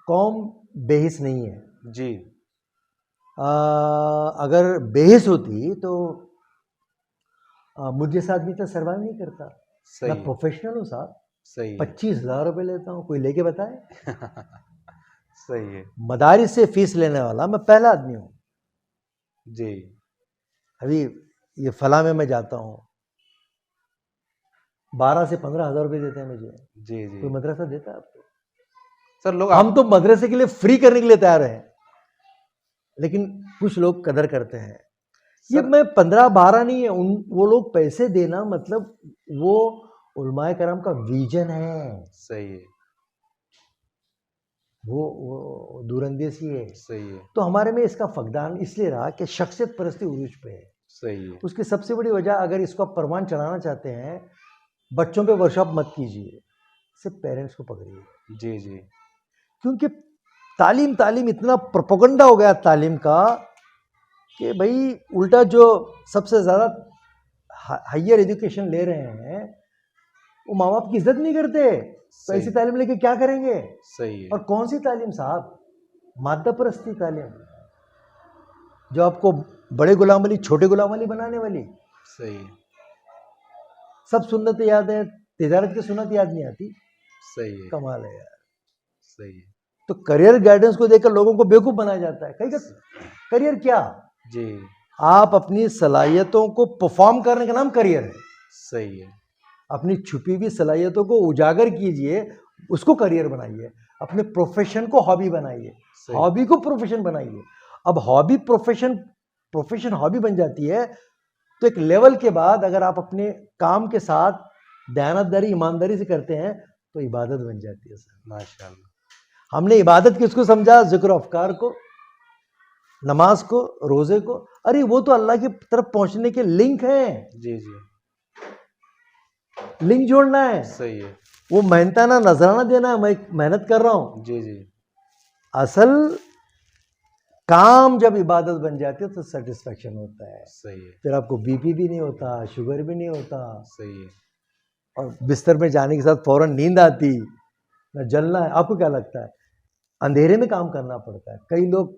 कौम बेहिस नहीं है।
जी,
अगर बेहिस होती तो मुझे जैसा आदमी तो सर्वाइव नहीं करता।
सही
मैं
है,
प्रोफेशनल हूँ साहब,
सही है।
25,000 रुपये लेता हूँ, कोई लेके बताए।
सही है।
मदारिस से फीस लेने वाला मैं पहला आदमी हूँ।
जी,
अभी ये फला में मैं जाता हूँ, 12 से 15,000 रुपये देते हैं मुझे।
जी, जी।
कोई मदरसा देता है आपको?
सर लोग
हम तो मदरसे के लिए फ्री करने के लिए तैयार हैं, लेकिन कुछ लोग कदर करते हैं। ये
सर
मैं 15-12 नहीं है, वो लोग पैसे देना मतलब वो उलमाए करम का विजन है,
सही है,
वो दूरंदेशी है।
सही है,
तो हमारे में इसका फकदान इसलिए रहा कि शख्सियत परस्ती उरूज पे है।
सही है।
उसकी सबसे बड़ी वजह, अगर इसको आप परवान चढ़ाना चाहते हैं, बच्चों पे वर्कशॉप मत कीजिए, सिर्फ पेरेंट्स को पकड़िए।
जी, जी।
क्योंकि तालीम तालीम इतना प्रोपोगंडा हो गया तालीम का कि भाई उल्टा जो सबसे ज़्यादा हायर एजुकेशन ले रहे हैं वो माँ बाप की इज्जत नहीं करते, तो ऐसी
सही
तालीम लेके क्या करेंगे?
सही है।
और कौन सी तालीम साहब? मादा परस्ती तालीम, जो आपको बड़े गुलाम वाली छोटे गुलाम वाली बनाने वाली।
सही है।
सब सुन्नत याद है, तिजारत की सुन्नत याद नहीं आती।
सही है।
कमाल है यार।
सही है।
तो करियर गाइडेंस को देखकर लोगों को बेवकूफ बनाया जाता है। कहीं का करियर क्या?
जी।
आप अपनी सलाहियतों को परफॉर्म करने का नाम करियर है।
सही है।
अपनी छुपी हुई सलाहियतों को उजागर कीजिए, उसको करियर बनाइए। अपने प्रोफेशन को हॉबी बनाइए,
सही।
हॉबी को प्रोफेशन बनाइए। अब हॉबी प्रोफेशन, प्रोफेशन हॉबी बन जाती है तो एक लेवल के बाद अगर आप अपने काम के साथ दयानतदारी ईमानदारी से करते हैं तो इबादत बन जाती है सर।
माशाल्लाह।
हमने इबादत किसको समझा? जिक्र अफकार को, नमाज को, रोजे को। अरे वो तो अल्लाह की तरफ पहुंचने के लिंक हैं,
जी, जी।
लिंक जोड़ना है।
सही है।
वो मेहनताना नजराना देना है, मैं मेहनत कर रहा हूं।
जी, जी।
असल काम जब इबादत बन जाती है तो सेटिस्फेक्शन होता है।
सही है।
फिर आपको बीपी भी नहीं होता, शुगर भी नहीं होता,
सही है।
और बिस्तर में जाने के साथ फौरन नींद आती, न जलना है। आपको क्या लगता है? अंधेरे में काम करना पड़ता है। कई लोग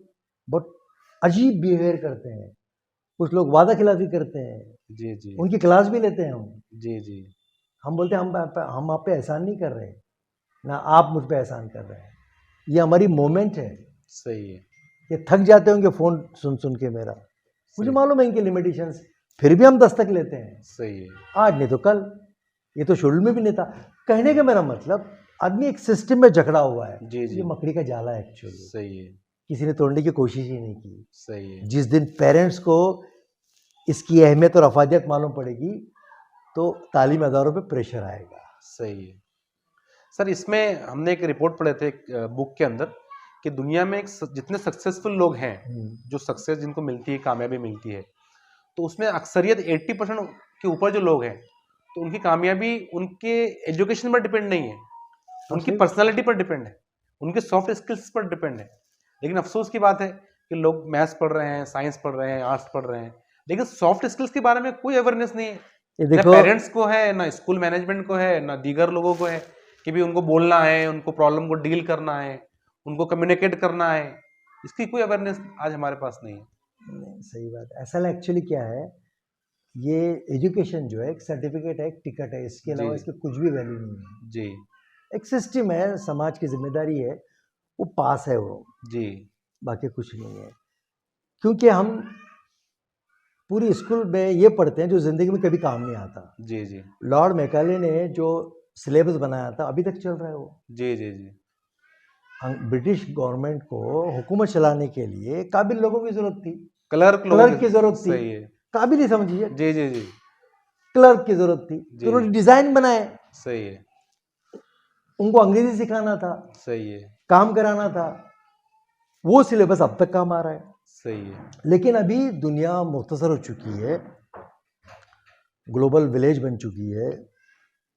बहुत अजीब बिहेवियर करते हैं, कुछ लोग वादा खिलाफी करते हैं,
जी, जी।
उनकी क्लास भी लेते हैं हम।
जी, जी।
हम बोलते हैं हम आप पे एहसान नहीं कर रहे, ना आप मुझ पे एहसान कर रहे हैं, ये हमारी मोमेंट है।
सही है।
ये थक जाते होंगे फ़ोन सुन सुन के मेरा, मुझे
सही।
मालूम है इनके लिमिटेशंस, फिर भी हम दस्तक लेते हैं।
सही है।
आज नहीं तो कल, ये तो शेड्यूल में भी नहीं था। कहने का मेरा मतलब, आदमी एक सिस्टम में जकड़ा हुआ है।
जी, जी।
ये मकड़ी का जाला है एक्चुअली,
सही है।
किसी ने तोड़ने की कोशिश ही नहीं की।
सही है।
जिस दिन पेरेंट्स को इसकी अहमियत और अफादियत मालूम पड़ेगी तो तालीम अदारों पे प्रेशर आएगा।
सही है। सर, इसमें हमने एक रिपोर्ट पढ़े थे एक बुक के अंदर कि दुनिया में जितने सक्सेसफुल लोग हैं, जो सक्सेस जिनको मिलती है, कामयाबी मिलती है, तो उसमें अक्सरियत 80% के ऊपर जो लोग हैं, तो उनकी कामयाबी उनके एजुकेशन पर डिपेंड नहीं है, उनकी
सही।
पर्सनालिटी पर डिपेंड है, उनके सॉफ्ट स्किल्स पर डिपेंड है। लेकिन अफसोस की बात है कि लोग मैथ्स पढ़ रहे हैं, साइंस पढ़ रहे हैं, आर्ट्स पढ़ रहे हैं, लेकिन सॉफ्ट स्किल्स के बारे में कोई अवेयरनेस नहीं है।
ये
ना
देखो,
पेरेंट्स को है, ना स्कूल मैनेजमेंट को है, ना दीगर लोगों को है कि भी उनको बोलना है, उनको प्रॉब्लम को डील करना है, उनको कम्युनिकेट करना है। इसकी कोई अवेयरनेस आज हमारे पास नहीं है।
नहीं, सही बात है। असल एक्चुअली क्या है, ये एजुकेशन जो है एक सर्टिफिकेट है, एक टिकट है, इसके
जी।
अलावा इसकी कुछ भी वैल्यू नहीं है।
जी।
एक सिस्टम है, समाज की जिम्मेदारी है, वो पास है वो,
जी।
बाकी कुछ नहीं है। क्योंकि हम पूरी स्कूल में ये पढ़ते हैं जो ज़िंदगी में कभी काम नहीं आता।
जी। जी।
लॉर्ड मैकाले ने जो सिलेबस बनाया था अभी तक चल रहा है वो।
जी। जी। जी।
ब्रिटिश गवर्नमेंट को हुकूमत चलाने के लिए काबिल लोगों की ज़रूरत थी,
क्लर्क लोगों
क्लर्क की ज़रूरत थी।
सही है।
काबिल ही समझिए,
जी। जी। जी।
क्लर्क की ज़रूरत थी,
जी।
तो उन्होंने डिज़ाइन बनाए।
सही है।
उनको अंग्रेजी सिखाना था,
सही है।
काम कराना था, वो सिलेबस अब तक काम आ रहा है।
सही है।
लेकिन अभी दुनिया मुख्तसर हो चुकी है, ग्लोबल विलेज बन चुकी है।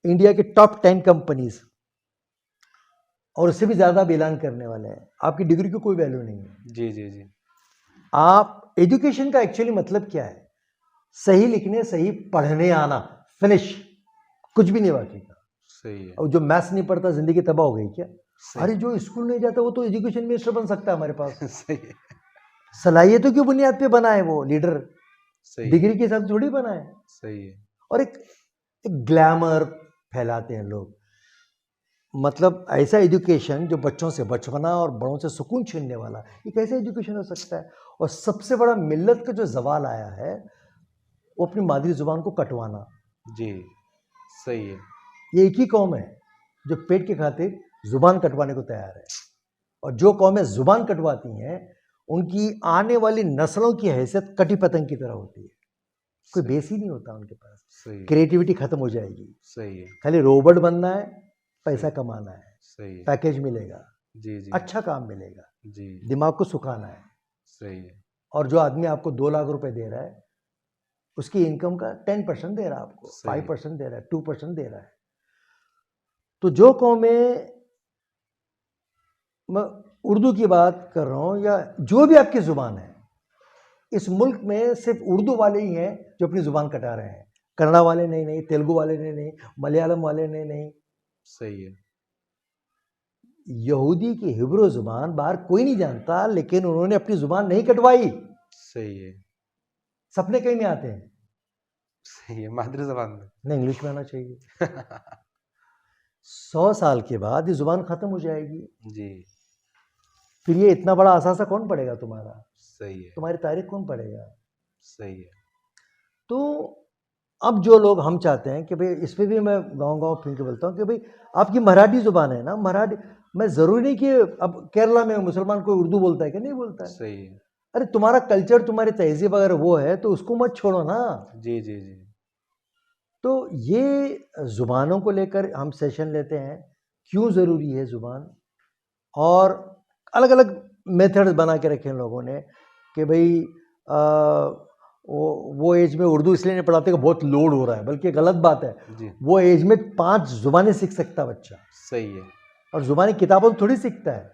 इंडिया के टॉप 10 कंपनीज और उससे भी ज़्यादा अब ऐलान करने वाले हैं। आपकी डिग्री की कोई वैल्यू नहीं है।
जी। जी। जी।
आप एजुकेशन का एक्चुअली मतलब क्या है? सही लिखने, सही पढ़ने आना, फिनिश, कुछ भी नहीं बाकी का।
सही है।
और जो मैथ्स नहीं पढ़ता जिंदगी तबाह हो गई क्या?
सही।
अरे जो स्कूल नहीं जाता वो तो एजुकेशन मिनिस्टर बन सकता है हमारे पास।
सही है।
सलाहियतों की बुनियाद पे बना है वो लीडर,
सही
डिग्री के साथ थोड़ी बना है।
सही है।
और एक ग्लैमर फैलाते हैं लोग। मतलब ऐसा एजुकेशन जो बच्चों से बचपना और बड़ों से सुकून छीनने वाला, ये कैसे एजुकेशन हो सकता है? और सबसे बड़ा मिल्लत का जो जवाल आया है वो अपनी मादरी जुबान को कटवाना।
जी। सही है।
ये एक ही कौम है जो पेट की खातिर जुबान कटवाने को तैयार है, और जो कौमें जुबान कटवाती हैं उनकी आने वाली नस्लों की हैसियत कटी पतंग की तरह होती है। कोई
सही।
बेस ही नहीं होता उनके पास।
सही है।
क्रिएटिविटी खत्म हो जाएगी,
सही है।
खाली रोबोट बनना है, पैसा कमाना है,
सही है।
पैकेज मिलेगा,
जी। जी।
अच्छा काम मिलेगा,
जी।
दिमाग को सुखाना है।
सही है।
और जो आदमी आपको 2 लाख रुपए दे रहा है उसकी इनकम का 10% दे रहा है आपको,
सही।
5% दे रहा है, 2% दे रहा है। तो जो कौमें, मैं उर्दू की बात कर रहा हूँ या जो भी आपकी ज़ुबान है, इस मुल्क में सिर्फ उर्दू वाले ही हैं जो अपनी ज़ुबान कटा रहे हैं। कन्नड़ा वाले नहीं, तेलुगु वाले नहीं, मलयालम वाले नहीं।
सही है।
यहूदी की हिब्रू ज़ुबान बाहर कोई नहीं जानता, लेकिन उन्होंने अपनी ज़ुबान नहीं कटवाई।
सही है।
सपने कहीं में आते हैं,
सही है, मादरी जबान में।
नहीं इंग्लिश में आना चाहिए। 100 साल के बाद ये ज़ुबान ख़त्म हो जाएगी।
जी।
फिर ये इतना बड़ा असासा कौन पढ़ेगा तुम्हारा?
सही है।
तुम्हारी तारीख कौन पढ़ेगा?
सही है।
तो अब जो लोग हम चाहते हैं कि भाई, इस पे भी मैं गाँव-गाँव फिर के बोलता हूँ कि भाई आपकी मराठी ज़ुबान है ना, मराठी मैं ज़रूरी नहीं कि अब केरला में मुसलमान कोई उर्दू बोलता है कि नहीं बोलता है।
सही है।
अरे तुम्हारा कल्चर, तुम्हारी तहज़ीब अगर वो है तो उसको मत छोड़ो ना।
जी, जी, जी।
तो ये ज़ुबानों को लेकर हम सेशन लेते हैं, क्यों ज़रूरी है ज़ुबान, और अलग-अलग मेथड्स बना के रखे हैं लोगों ने कि भाई वो एज में उर्दू इसलिए नहीं पढ़ाते कि बहुत लोड हो रहा है, बल्कि गलत बात है।
जी।
वो एज में 5 ज़ुबानें सीख सकता है बच्चा,
सही है।
और ज़ुबानी किताबों से थोड़ी सीखता है,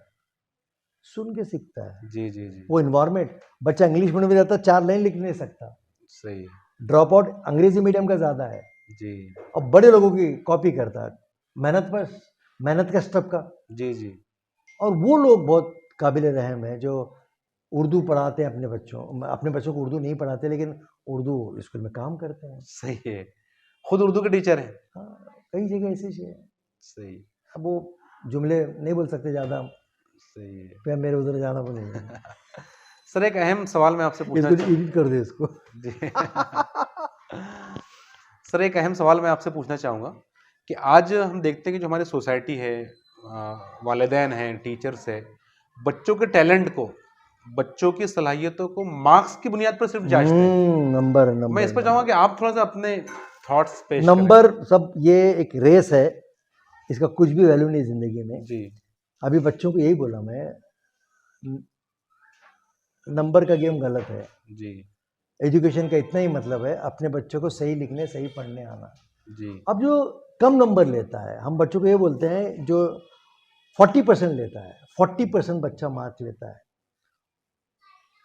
सुन के सीखता है।
जी, जी, जी।
वो इन्वायरमेंट, बच्चा इंग्लिश मीडियम में जाता है, 4 लाइन लिख नहीं सकता।
सही है।
ड्रॉप आउट अंग्रेजी मीडियम का ज़्यादा है,
जी।
और बड़े लोगों की कॉपी करता है, मेहनत का स्टफ का।
जी, जी।
और वो लोग बहुत काबिल रहम हैं जो उर्दू पढ़ाते हैं अपने बच्चों को उर्दू नहीं पढ़ाते, लेकिन उर्दू स्कूल में काम करते हैं।
सही है। खुद उर्दू के टीचर हैं।
हाँ, कई जगह ऐसी चीज़ है।
सही।
अब वो जुमले नहीं बोल सकते ज़्यादा,
सही है।
फिर मेरे उधर जाना पड़ेगा।
सर एक अहम सवाल मैं आपसे पूछना
इसको एडिट कर दे इसको।
जी। सर एक अहम सवाल मैं आपसे पूछना चाहूँगा कि आज हम देखते हैं कि जो हमारी सोसाइटी है, वालिदैन हैं, टीचर्स है, बच्चों के टैलेंट को, बच्चों की सलाहियतों को मार्क्स की बुनियाद पर सिर्फ जांचते हैं।
नंबर
मैं इस पर चाहूँगा कि आप थोड़ा सा अपने थॉट्स पेश करें।
नंबर सब, ये एक रेस है, इसका कुछ भी वैल्यू नहीं ज़िंदगी में।
जी।
अभी बच्चों को यही बोला मैं, नंबर का गेम गलत है।
जी।
एजुकेशन का इतना ही मतलब है अपने बच्चों को सही लिखने, सही पढ़ने आना।
जी।
अब जो कम नंबर लेता है, हम बच्चों को ये बोलते हैं, जो 40% लेता है, 40% बच्चा मार्क लेता है,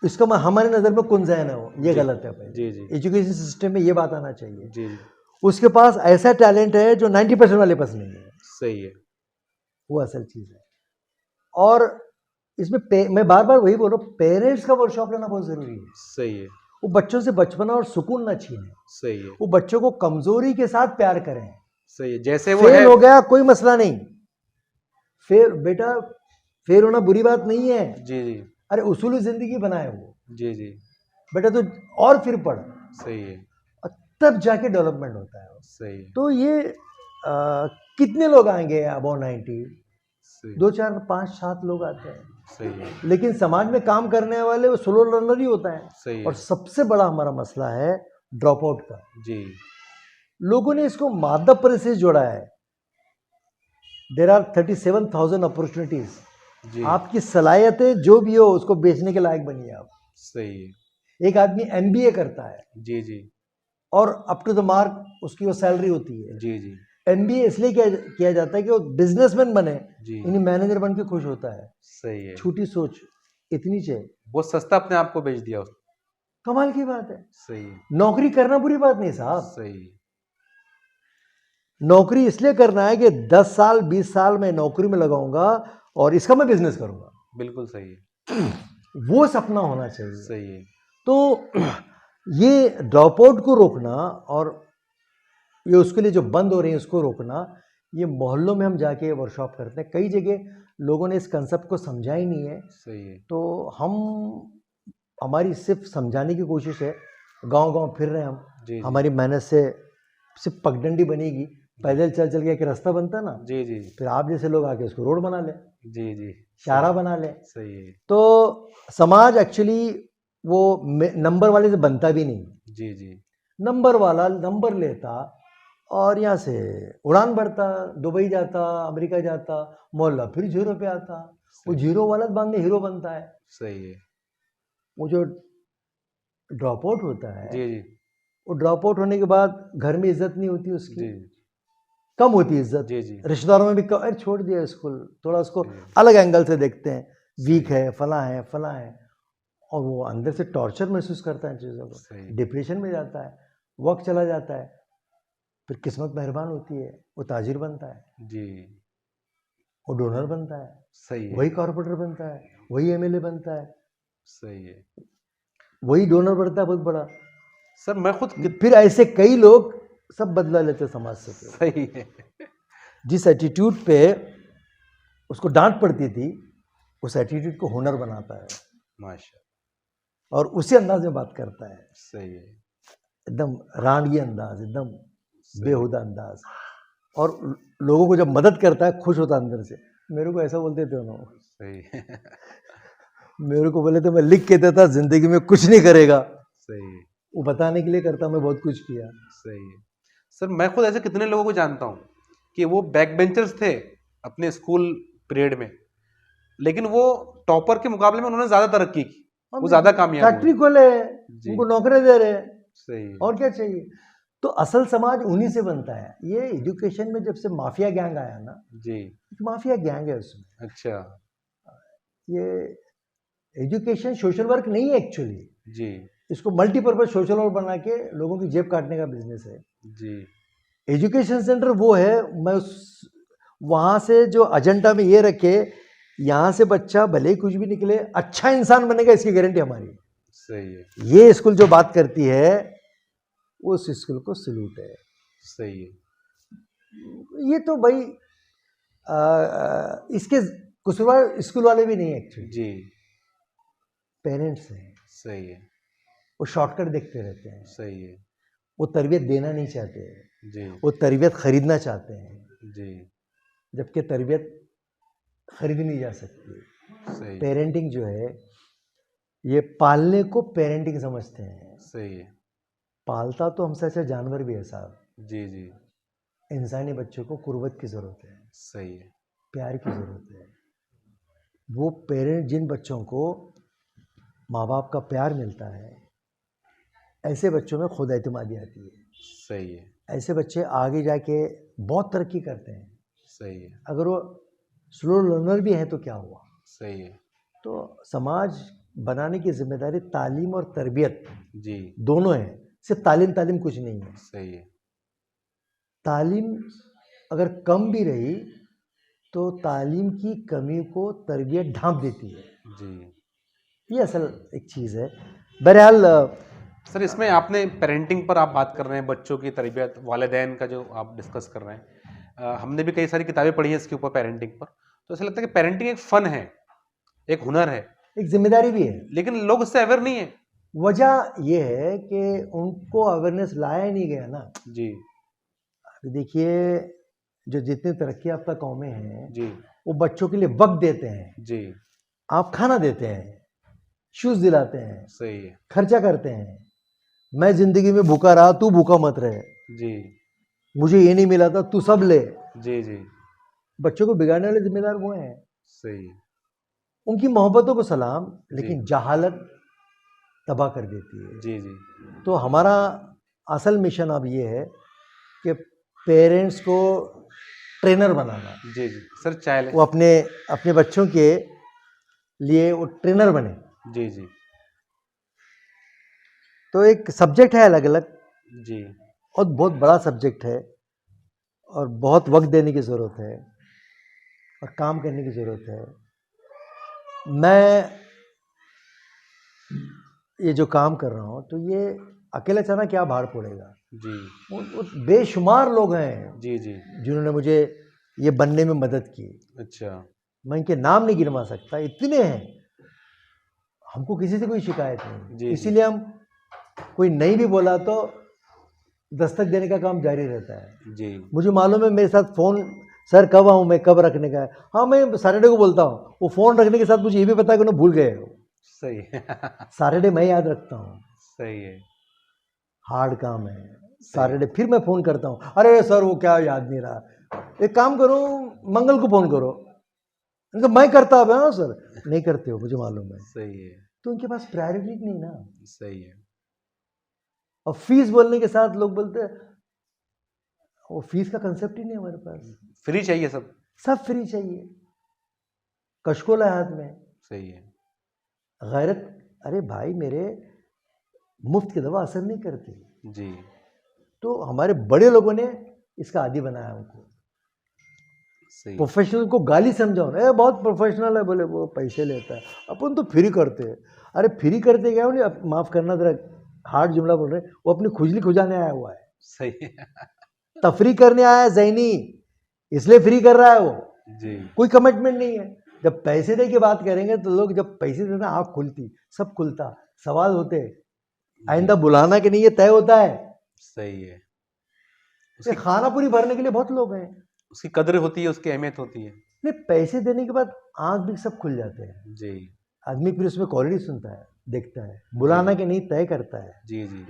इसका हमारी नज़र में कुंजैन है वो, ये
जी।
गलत है।
जी,
पहले
जी।
एजुकेशन सिस्टम में ये बात आना चाहिए।
जी, जी।
उसके पास ऐसा टैलेंट है जो 90% वाले पास नहीं है,
सही है।
वो असल चीज़ है। और इसमें मैं बार बार वही बोल रहा हूँ, पेरेंट्स का वर्कशॉप लेना बहुत ज़रूरी है।
सही है।
वो बच्चों से बचपना और सुकून ना छीने,
सही है।
वो बच्चों को कमज़ोरी के साथ प्यार करें।
सही है। जैसे वो है।
फेल हो गया कोई मसला नहीं, फेल बेटा, फेल होना बुरी बात नहीं है।
जी, जी।
अरे उसूली ज़िंदगी बनाए वो,
जी, जी।
बेटा तो और फिर पढ़,
सही है।
और तब जाके डेवलपमेंट होता है।
सही है।
तो ये कितने लोग आएंगे अबाउट 90?
सही
2 4 5 7 लोग आते हैं,
सही है।
लेकिन समाज में काम करने वाले वो स्लो लर्नर ही होता है।
सही
और
है।
सबसे बड़ा हमारा मसला है ड्रॉप आउट का।
जी।
लोगों ने इसको मादा परिस्थिति जोड़ा है। There are 37,000 opportunities.
जी।
आपकी सलाहियतें जो भी हो उसको बेचने के लायक बनिए आप।
सही है।
एक आदमी MBA करता है
जी, जी।
और अप टू द मार्क उसकी वो सैलरी होती है।
जी, जी।
MBA इसलिए किया जाता है कि वो बिजनेसमैन बने,
जी।
यानी मैनेजर बन के खुश होता है।
सही है।
छोटी सोच इतनी चाहिए,
बहुत सस्ता अपने आप को बेच दिया उसने।
कमाल की बात है।
सही है।
नौकरी करना बुरी बात नहीं साहब,
सही है।
नौकरी इसलिए करना है कि 10 साल 20 साल मैं नौकरी में लगाऊंगा और इसका मैं बिजनेस करूंगा,
बिल्कुल सही है।
वो सपना होना चाहिए।
सही है।
तो ये ड्रॉप आउट को रोकना और ये उसके लिए जो बंद हो रही है उसको रोकना, ये मोहल्लों में हम जाके वर्कशॉप करते हैं। कई जगह लोगों ने इस कंसेप्ट को समझा ही नहीं है,
सही है।
तो हमारी सिर्फ समझाने की कोशिश है। गांव-गांव फिर रहे हैं हम,
जी, जी।
हमारी मेहनत से सिर्फ पगडंडी बनेगी, पैदल चल चल के एक रास्ता बनता ना,
जी, जी।
फिर आप जैसे लोग आके उसको रोड बना लें,
जी, जी।
शाहरा बना लें।
सही है।
तो समाज एक्चुअली वो नंबर वाले से बनता भी नहीं।
जी, जी।
नंबर वाला नंबर लेता और यहाँ से उड़ान भरता, दुबई जाता, अमेरिका जाता, मोहल्ला फिर जीरो पे आता। वो जीरो वाला बाद में हीरो बनता है।
सही है।
वो जो ड्रॉप आउट होता है
जी, जी।
वो ड्रॉप आउट होने के बाद घर में इज्जत नहीं होती उसकी,
जी
कम होती है इज्जत,
जी जी
रिश्तेदारों में भी कम, अरे छोड़ दिया स्कूल, थोड़ा उसको
जी।
अलग एंगल से देखते हैं, वीक है, फला है, फला है, और वो अंदर से टॉर्चर महसूस करता है चीज़ों को,
सही
डिप्रेशन में जाता है, वक्त चला जाता है, फिर किस्मत मेहरबान होती है, वो ताजिर बनता है,
जी
वो डोनर बनता है,
सही है
वही कॉर्पोरेटर बनता है, वही एमएलए बनता है,
सही है
वही डोनर बनता है बहुत बड़ा।
सर। मैं खुद
फिर ऐसे कई लोग सब बदला लेते हैं समाज से। फिर
सही है
जिस एटीट्यूड पे उसको डांट पड़ती थी, उस एटीट्यूड को हुनर बनाता है
माशा
और उसी अंदाज में बात करता है,
सही है
एकदम रांडगी अंदाज, एकदम
सही
बेहुदा अंदाज, और लोगों को जब मदद करता है खुश होता है अंदर से। मेरे को ऐसा बोलते थे उन्होंने,
सही है
मेरे को बोले तो मैं लिख के देता जिंदगी में कुछ नहीं करेगा,
सही है
वो बताने के लिए करता मैं बहुत कुछ किया।
सही है सर। मैं खुद ऐसे कितने लोगों को जानता हूँ कि वो बैक बेंचर्स थे अपने स्कूल पीरियड में, लेकिन वो टॉपर के मुकाबले में उन्होंने ज्यादा तरक्की की, वो ज्यादा कामयाब
फैक्ट्री
हुए।
खोले,
जी
उनको नौकरी दे रहे,
सही है
और क्या चाहिए। तो असल समाज उन्हीं से बनता है। ये एजुकेशन में जब से माफिया गैंग आया ना,
जी
एक माफिया गैंग है उसमें।
अच्छा
ये एजुकेशन सोशल वर्क नहीं है एक्चुअली,
जी
इसको मल्टीपर्पज सोशल वर्क बना के लोगों की जेब काटने का बिजनेस है।
जी
एजुकेशन सेंटर वो है, मैं उस वहाँ से जो एजेंडा में ये रखे, यहाँ से बच्चा भले ही कुछ भी निकले अच्छा इंसान बनेगा, इसकी गारंटी हमारी।
सही है
ये स्कूल जो बात करती है उस स्कूल को सल्यूट है।
सही है
ये तो भाई इसके कसूरवार स्कूल वाले भी नहीं है एक्चुअली,
जी
पेरेंट्स हैं।
सही है
वो शॉर्टकट देखते रहते हैं,
सही है
वो तरबियत देना नहीं चाहते,
जी
वो तरबियत खरीदना चाहते हैं,
जी
जबकि तरबियत खरीदी नहीं जा सकती।
सही
पेरेंटिंग जो है ये पालने को पेरेंटिंग समझते हैं।
सही है
पालता तो हमसे अच्छा जानवर भी है साहब।
जी जी
इंसानी बच्चों को कुर्बत की ज़रूरत है,
सही है
प्यार की ज़रूरत है। वो पेरेंट जिन बच्चों को माँ बाप का प्यार मिलता है, ऐसे बच्चों में खुद एतमादी आती है।
सही है
ऐसे बच्चे आगे जाके बहुत तरक्की करते हैं।
सही है
अगर वो स्लो लर्नर भी हैं तो क्या हुआ।
सही है
तो समाज बनाने की जिम्मेदारी तालीम और तरबियत
जी
दोनों है। सिर्फ तालीम तालीम कुछ नहीं है।
सही है
तालीम अगर कम भी रही तो तालीम की कमी को तरबियत ढांप देती है।
जी
ये असल एक चीज़ है। बहरहाल
सर, इसमें आपने पेरेंटिंग पर आप बात कर रहे हैं, बच्चों की तरबियत, वालिदैन का जो आप डिस्कस कर रहे हैं, हमने भी कई सारी किताबें पढ़ी हैं इसके ऊपर पेरेंटिंग पर। तो ऐसा लगता है कि पेरेंटिंग एक फन है, एक हुनर है,
एक जिम्मेदारी भी है।
लेकिन लोग उससे अवेयर नहीं है।
वजह यह है कि उनको अवेयरनेस लाया नहीं गया ना।
जी
अभी देखिए, जो जितनी तरक्की याफ्ता कौमें हैं
जी
वो बच्चों के लिए वक्त देते हैं।
जी
आप खाना देते हैं, शूज़ दिलाते हैं,
सही है
खर्चा करते हैं। मैं जिंदगी में भूखा रहा, तू भूखा मत रहे।
जी
मुझे ये नहीं मिला था, तू सब ले।
जी जी
बच्चों को बिगाड़ने वाले जिम्मेदार वो हैं।
सही है
उनकी मोहब्बतों को सलाम, लेकिन
जी
जहालत तबाह कर देती है।
जी जी
तो हमारा असल मिशन अब ये है कि पेरेंट्स को ट्रेनर बनाना।
जी जी सर, चाइल्ड
वो अपने अपने बच्चों के लिए वो ट्रेनर बने।
जी जी
तो एक सब्जेक्ट है अलग अलग,
जी
और बहुत बड़ा सब्जेक्ट है, और बहुत वक्त देने की ज़रूरत है और काम करने की ज़रूरत है। मैं ये जो काम कर रहा हूँ तो ये अकेला चलना क्या भार पड़ेगा।
जी
वो बेशुमार लोग हैं
जी जी
जिन्होंने मुझे ये बनने में मदद की।
अच्छा
मैं इनके नाम नहीं गिनवा सकता, इतने हैं। हमको किसी से कोई शिकायत नहीं,
जी, जी।
इसीलिए हम कोई नहीं भी बोला तो दस्तक देने का काम जारी रहता है।
जी
मुझे मालूम है, मेरे साथ फ़ोन, सर कब आऊँ मैं, कब रखने का है। हाँ, मैं सैटरडे को बोलता हूँ, वो फ़ोन रखने के साथ मुझे ये भी पता है कि उन्हें भूल गए हो।
सही है
सैटरडे मैं याद रखता हूँ,
सही है
हार्ड काम है। सैटरडे फिर मैं फ़ोन करता हूँ, अरे सर वो क्या याद नहीं रहा। एक काम करो, मंगल को फ़ोन करो। उनका मैं करता हूँ। हाँ सर, नहीं करते हो, मुझे मालूम है।
सही है
तो उनके पास प्रायोरिटी नहीं ना।
सही है
और फीस बोलने के साथ लोग बोलते हैं वो फीस का कंसेप्ट ही नहीं है हमारे पास,
फ्री चाहिए सब।
सब फ्री चाहिए, कशकोल है हाथ में,
सही है।
गैरत। अरे भाई मेरे, मुफ्त की दवा असर नहीं करती।
जी।
तो हमारे बड़े लोगों ने इसका आदी बनाया हमको।
सही।
प्रोफेशनल को गाली समझाओ ना, बहुत प्रोफेशनल है, बोले वो पैसे लेता है, अपन तो फ्री करते हैं। अरे फ्री करते क्या हो नहीं, माफ करना जरा हार्ड जुमला बोल रहे हैं, वो अपनी खुजली खुजाने आया हुआ है,
सही है।
तफरी करने आया है ज़हनी, इसलिए फ्री कर रहा है वो,
जी।
कोई कमिटमेंट नहीं है। जब पैसे दे की बात करेंगे तो लोग जब पैसे देना आँख खुलती, सब खुलता, सवाल होते, आइंदा बुलाना कि नहीं ये तय होता है।
सही है।
ये खाना पूरी भरने के लिए बहुत लोग हैं,
उसकी कदर होती है, उसकी अहमियत होती है।
नहीं पैसे देने के बाद आँख भी सब खुल जाते हैं।
जी।
आदमी फिर उसमें क्वालिटी सुनता है, देखता है, बुलाना कि नहीं तय करता है।
जी जी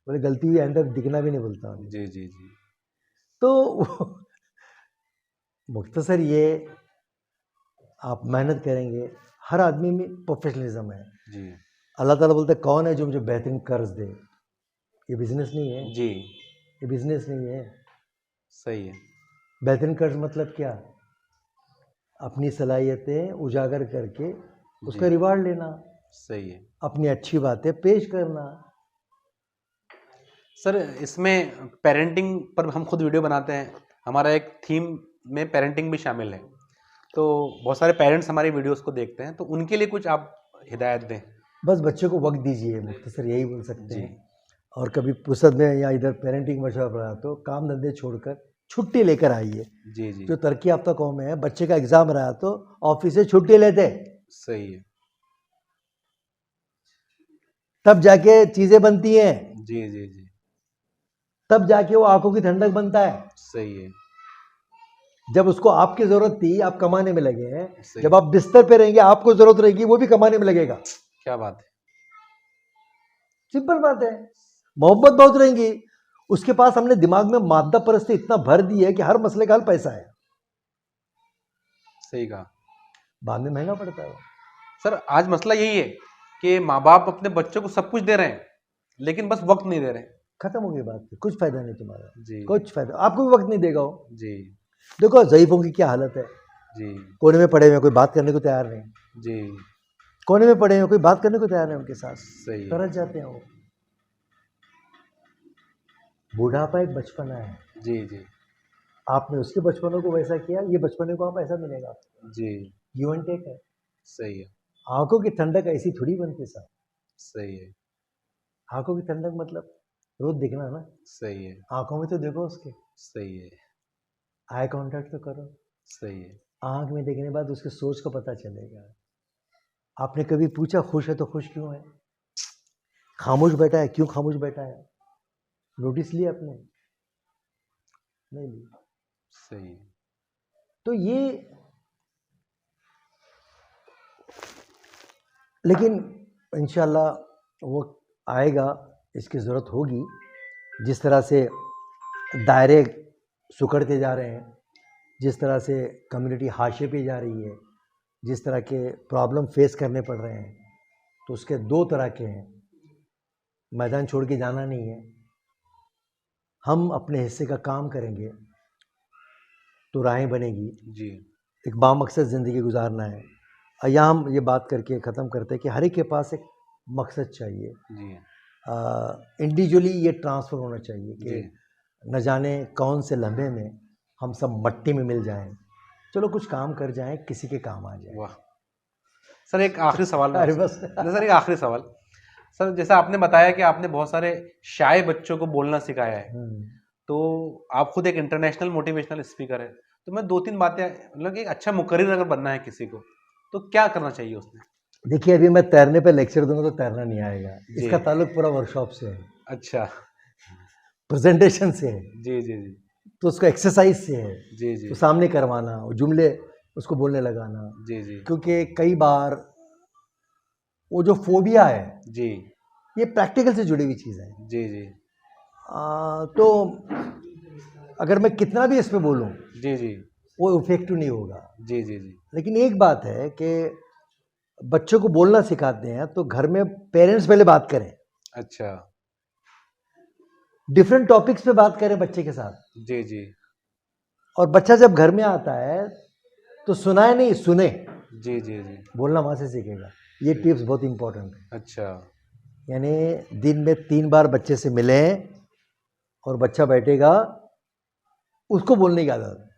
बोले गलती हुई आइंदा दिखना भी नहीं बोलता हूँ।
जी जी जी।
तो मुख्तसर ये, आप मेहनत करेंगे, हर आदमी में प्रोफेशनलिज्म है।
जी
अल्लाह ताला बोलते कौन है जो मुझे बेहतरीन कर्ज दे, ये बिजनेस नहीं है,
जी।
ये बिजनेस नहीं है।
सही है।
बेहतरीन कर्ज मतलब क्या, अपनी सलाहियतें उजागर करके उसका
जी।
रिवार्ड लेना,
सही है।
अपनी अच्छी बातें पेश करना।
सर इसमें पेरेंटिंग पर हम खुद वीडियो बनाते हैं, हमारा एक थीम में पेरेंटिंग भी शामिल है, तो बहुत सारे पेरेंट्स हमारी वीडियोस को देखते हैं, तो उनके लिए कुछ आप हिदायत दें।
बस बच्चे को वक्त दीजिए, मुख्तसर यही बोल सकते
जी
हैं। और कभी फुर्सत में या इधर पेरेंटिंग मशवरा पड़ा तो काम धंधे छोड़कर छुट्टी लेकर आइए।
जी जी।
जो तरक्की याफ्ता कौम है, बच्चे का एग्जाम रहा तो ऑफिस से छुट्टी लेते,
सही है।
तब जाके चीजें बनती हैं,
जी जी जी।
तब जाके वो आंखों की ठंडक बनता है।
सही है।
जब उसको आपकी जरूरत थी, आप कमाने में लगे हैं,
सही।
जब आप बिस्तर पे रहेंगे आपको जरूरत रहेगी, वो भी कमाने में लगेगा।
क्या बात है।
सिंपल बात है। मोहब्बत बहुत रहेंगी, उसके पास हमने दिमाग में मादा परस्ती इतना भर दी है कि हर मसले का हल पैसा है,
सही कहा।
बाद में महंगा पड़ता है वो।
सर आज मसला यही है कि माँ बाप अपने बच्चों को सब कुछ दे रहे हैं, लेकिन बस वक्त नहीं दे रहे।
खत्म हो गई बात, कुछ फायदा नहीं तुम्हारा,
जी
कुछ फायदा, आपको भी वक्त नहीं देगा वो।
जी
देखो ज़ईफ़ों की क्या हालत है,
जी
कोने में पड़े हुए हैं, कोई बात करने को तैयार नहीं,
जी।
कोने में पड़े हुए हैं, कोई बात करने को तैयार नहीं उनके साथ,
सही है।
तरस जाते हैं वो। बुढ़ापा एक बचपना है,
जी जी
आपने उसके बचपनों को वैसा किया, ये बचपने को आप ऐसा मिलेगा आपको,
जी।
गिव एंड टेक है।
सही है।
आंखों की ठंडक ऐसी थोड़ी बनती साहब,
सही है।
आंखों की ठंडक मतलब रोज दिखना ना,
सही है।
आंखों में तो देखो उसके,
सही है।
आई कांटेक्ट तो करो,
सही है।
आंख में देखने के बाद उसके सोच का पता चलेगा। आपने कभी पूछा खुश है तो खुश क्यों है, खामोश बैठा है क्यों खामोश बैठा है, नोटिस लिया आपने, नहीं लिया।
सही है।
तो ये, लेकिन इंशाल्लाह वो आएगा, इसकी ज़रूरत होगी। जिस तरह से दायरे सुकड़ते जा रहे हैं, जिस तरह से कम्युनिटी हाशिए पे जा रही है, जिस तरह के प्रॉब्लम फेस करने पड़ रहे हैं, तो उसके दो तरह के हैं। मैदान छोड़ के जाना नहीं है, हम अपने हिस्से का काम करेंगे तो राहें बनेगी।
जी
एक बामकसद ज़िंदगी गुजारना है। यहाँ हम ये बात करके ख़त्म करते हैं कि हर एक के पास एक मकसद चाहिए,
जी
इंडिविजुअली ये ट्रांसफ़र होना चाहिए
जी।
कि न जाने कौन से लम्हे में हम सब मट्टी में मिल जाएं, चलो कुछ काम कर जाएं, किसी के काम आ जाए।
वाह सर, एक आखिरी सवाल
अरे
आपसे।
बस
सर एक आखिरी सवाल, सर जैसा आपने बताया कि आपने बहुत सारे शाय बच्चों को बोलना सिखाया है, तो आप खुद एक इंटरनेशनल मोटिवेशनल स्पीकर है, तो मैं दो तीन बातें, मतलब एक अच्छा मुकर्रिर अगर बनना है किसी को तो क्या करना चाहिए उसने?
देखिए अभी मैं तैरने पे लेक्चर दूंगा तो तैरना नहीं आएगा,
जी।
इसका ताल्लुक पूरा वर्कशॉप से है,
अच्छा।
प्रेजेंटेशन से है,
जी जी जी
तो उसको एक्सरसाइज से है,
जी जी
तो सामने करवाना, वो जुमले उसको बोलने लगाना।
जी जी
क्योंकि कई बार वो जो फोबिया है
जी
ये प्रैक्टिकल से जुड़ी हुई चीज़ है।
जी जी
तो अगर मैं कितना भी इस पे बोलूँ
जी जी
वो इफेक्टिव नहीं होगा।
जी जी जी।
लेकिन एक बात है कि बच्चों को बोलना सिखाते हैं तो घर में पेरेंट्स पहले बात करें,
अच्छा।
डिफरेंट टॉपिक्स पे बात करें बच्चे के साथ।
जी जी
और बच्चा जब घर में आता है तो सुनाए नहीं, सुने,
जी जी जी।
बोलना वहां से सीखेगा। ये टिप्स बहुत इंपॉर्टेंट है।
अच्छा।
यानी दिन में 3 बार बच्चे से मिलें और बच्चा बैठेगा, उसको बोलने की आदत,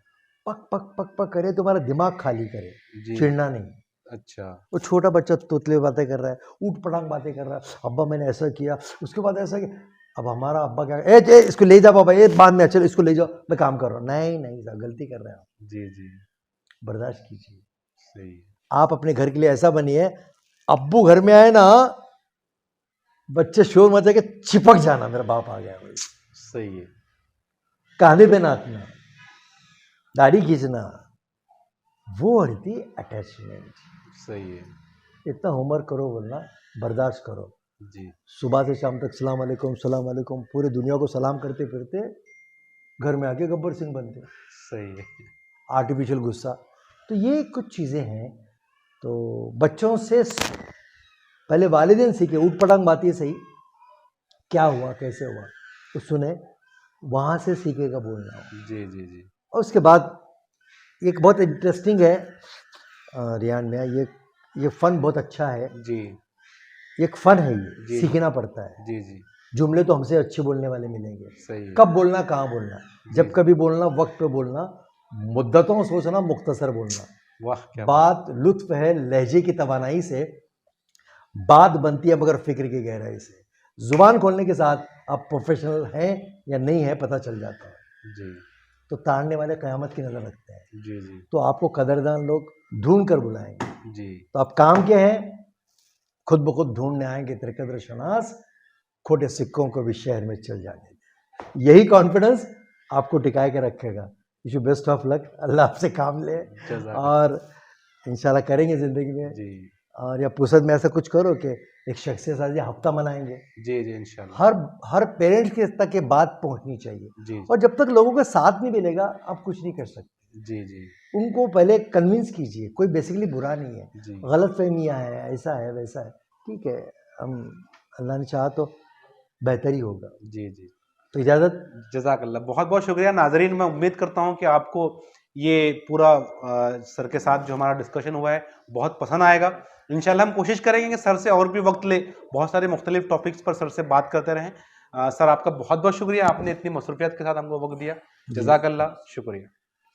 पक पक पक पक करे, तुम्हारा दिमाग खाली करे,
जी।
चिढ़ना नहीं।
अच्छा।
वो छोटा बच्चा तोतले बातें कर रहा है, ऊट पटांग बातें कर रहा है, अब्बा मैंने ऐसा किया, उसके बाद ऐसा किया। अब हमारा अब्बा क्या, ए इसको ले जाओ बाबा, ये बाद में, चलो इसको ले जाओ, मैं काम कर रहा हूँ। नहीं नहीं साहब, गलती कर रहे हैं आप,
जी जी।
बर्दाश्त कीजिए।
सही है।
आप अपने घर के लिए ऐसा बनिए, अब्बू घर में आए ना, बच्चे शोर मचा के चिपक जाना, मेरा बाप आ गया भाई।
सही है।
कांधे पे नाचना, दाढ़ी खींचना, वो होती अटैचमेंट।
सही है।
इतना होमवर्क करो, बोलना बर्दाश्त करो।
जी
सुबह से शाम तक सलाम अलैकुम, पूरे दुनिया को सलाम करते फिरते घर में आके गब्बर सिंह बनते,
सही है।
आर्टिफिशियल गुस्सा। तो ये कुछ चीज़ें हैं। तो बच्चों से पहले वालिदैन सीखे, ऊट पटांग बात ये सही, क्या हुआ कैसे हुआ तो सुने, वहाँ से सीखेगा बोलना।
जी जी जी।
और उसके बाद एक बहुत इंटरेस्टिंग है रियान में, ये फन बहुत अच्छा है,
जी
एक फन है, ये
जी।
सीखना पड़ता है।
जी जी।
जुमले तो हमसे अच्छे बोलने वाले मिलेंगे,
सही है।
कब बोलना कहाँ बोलना, जब
जी।
कभी बोलना वक्त पे बोलना, मुद्दतों सोचना, मुख्तसर बोलना।
वाह क्या
बात लुत्फ है लहजे की तवानाई से, बात बनती है मगर फिक्र की गहराई से। जुबान खोलने के साथ आप प्रोफेशनल हैं या नहीं है पता चल जाता है।
जी
तो ताड़ने वाले क़यामत की नज़र रखते हैं।
जी जी
तो आपको कदरदान लोग ढूंढ कर बुलाएंगे।
जी।
तो आप काम के हैं, खुद ब खुद ढूंढने आएंगे तेरे कदर शनास, खोटे सिक्कों को भी शहर में चल जाने। यही कॉन्फिडेंस आपको टिकाए के रखेगा। Wish you best of luck, अल्लाह आपसे काम ले, और इंशाल्लाह करेंगे ज़िंदगी में।
जी
और या पुसद में ऐसा कुछ करो कि एक शख्स के साथ ये हफ्ता मनाएंगे।
जी जी इंशाल्लाह।
हर पेरेंट्स के तक ये बात पहुंचनी चाहिए।
जी
और जब तक लोगों का साथ नहीं मिलेगा आप कुछ नहीं कर सकते।
जी जी
उनको पहले कन्विंस कीजिए, कोई बेसिकली बुरा नहीं है,
जी
गलत फहमियाँ हैं, ऐसा है वैसा है, ठीक है, हम अल्लाह ने चाहा तो बेहतर ही होगा।
जी जी।
तो इजाज़त।
जज़ाकल्लाह, बहुत बहुत शुक्रिया नाज़रीन। मैं उम्मीद करता हूँ कि आपको ये पूरा सर के साथ जो हमारा डिस्कशन हुआ है बहुत पसंद आएगा। इंशाल्लाह हम कोशिश करेंगे कि सर से और भी वक्त ले, बहुत सारे मुख्तलिफ टॉपिक्स पर सर से बात करते रहें। सर आपका बहुत बहुत शुक्रिया, आपने इतनी मसरूफियत के साथ हमको वक्त दिया। जज़ाकल्लाह, शुक्रिया।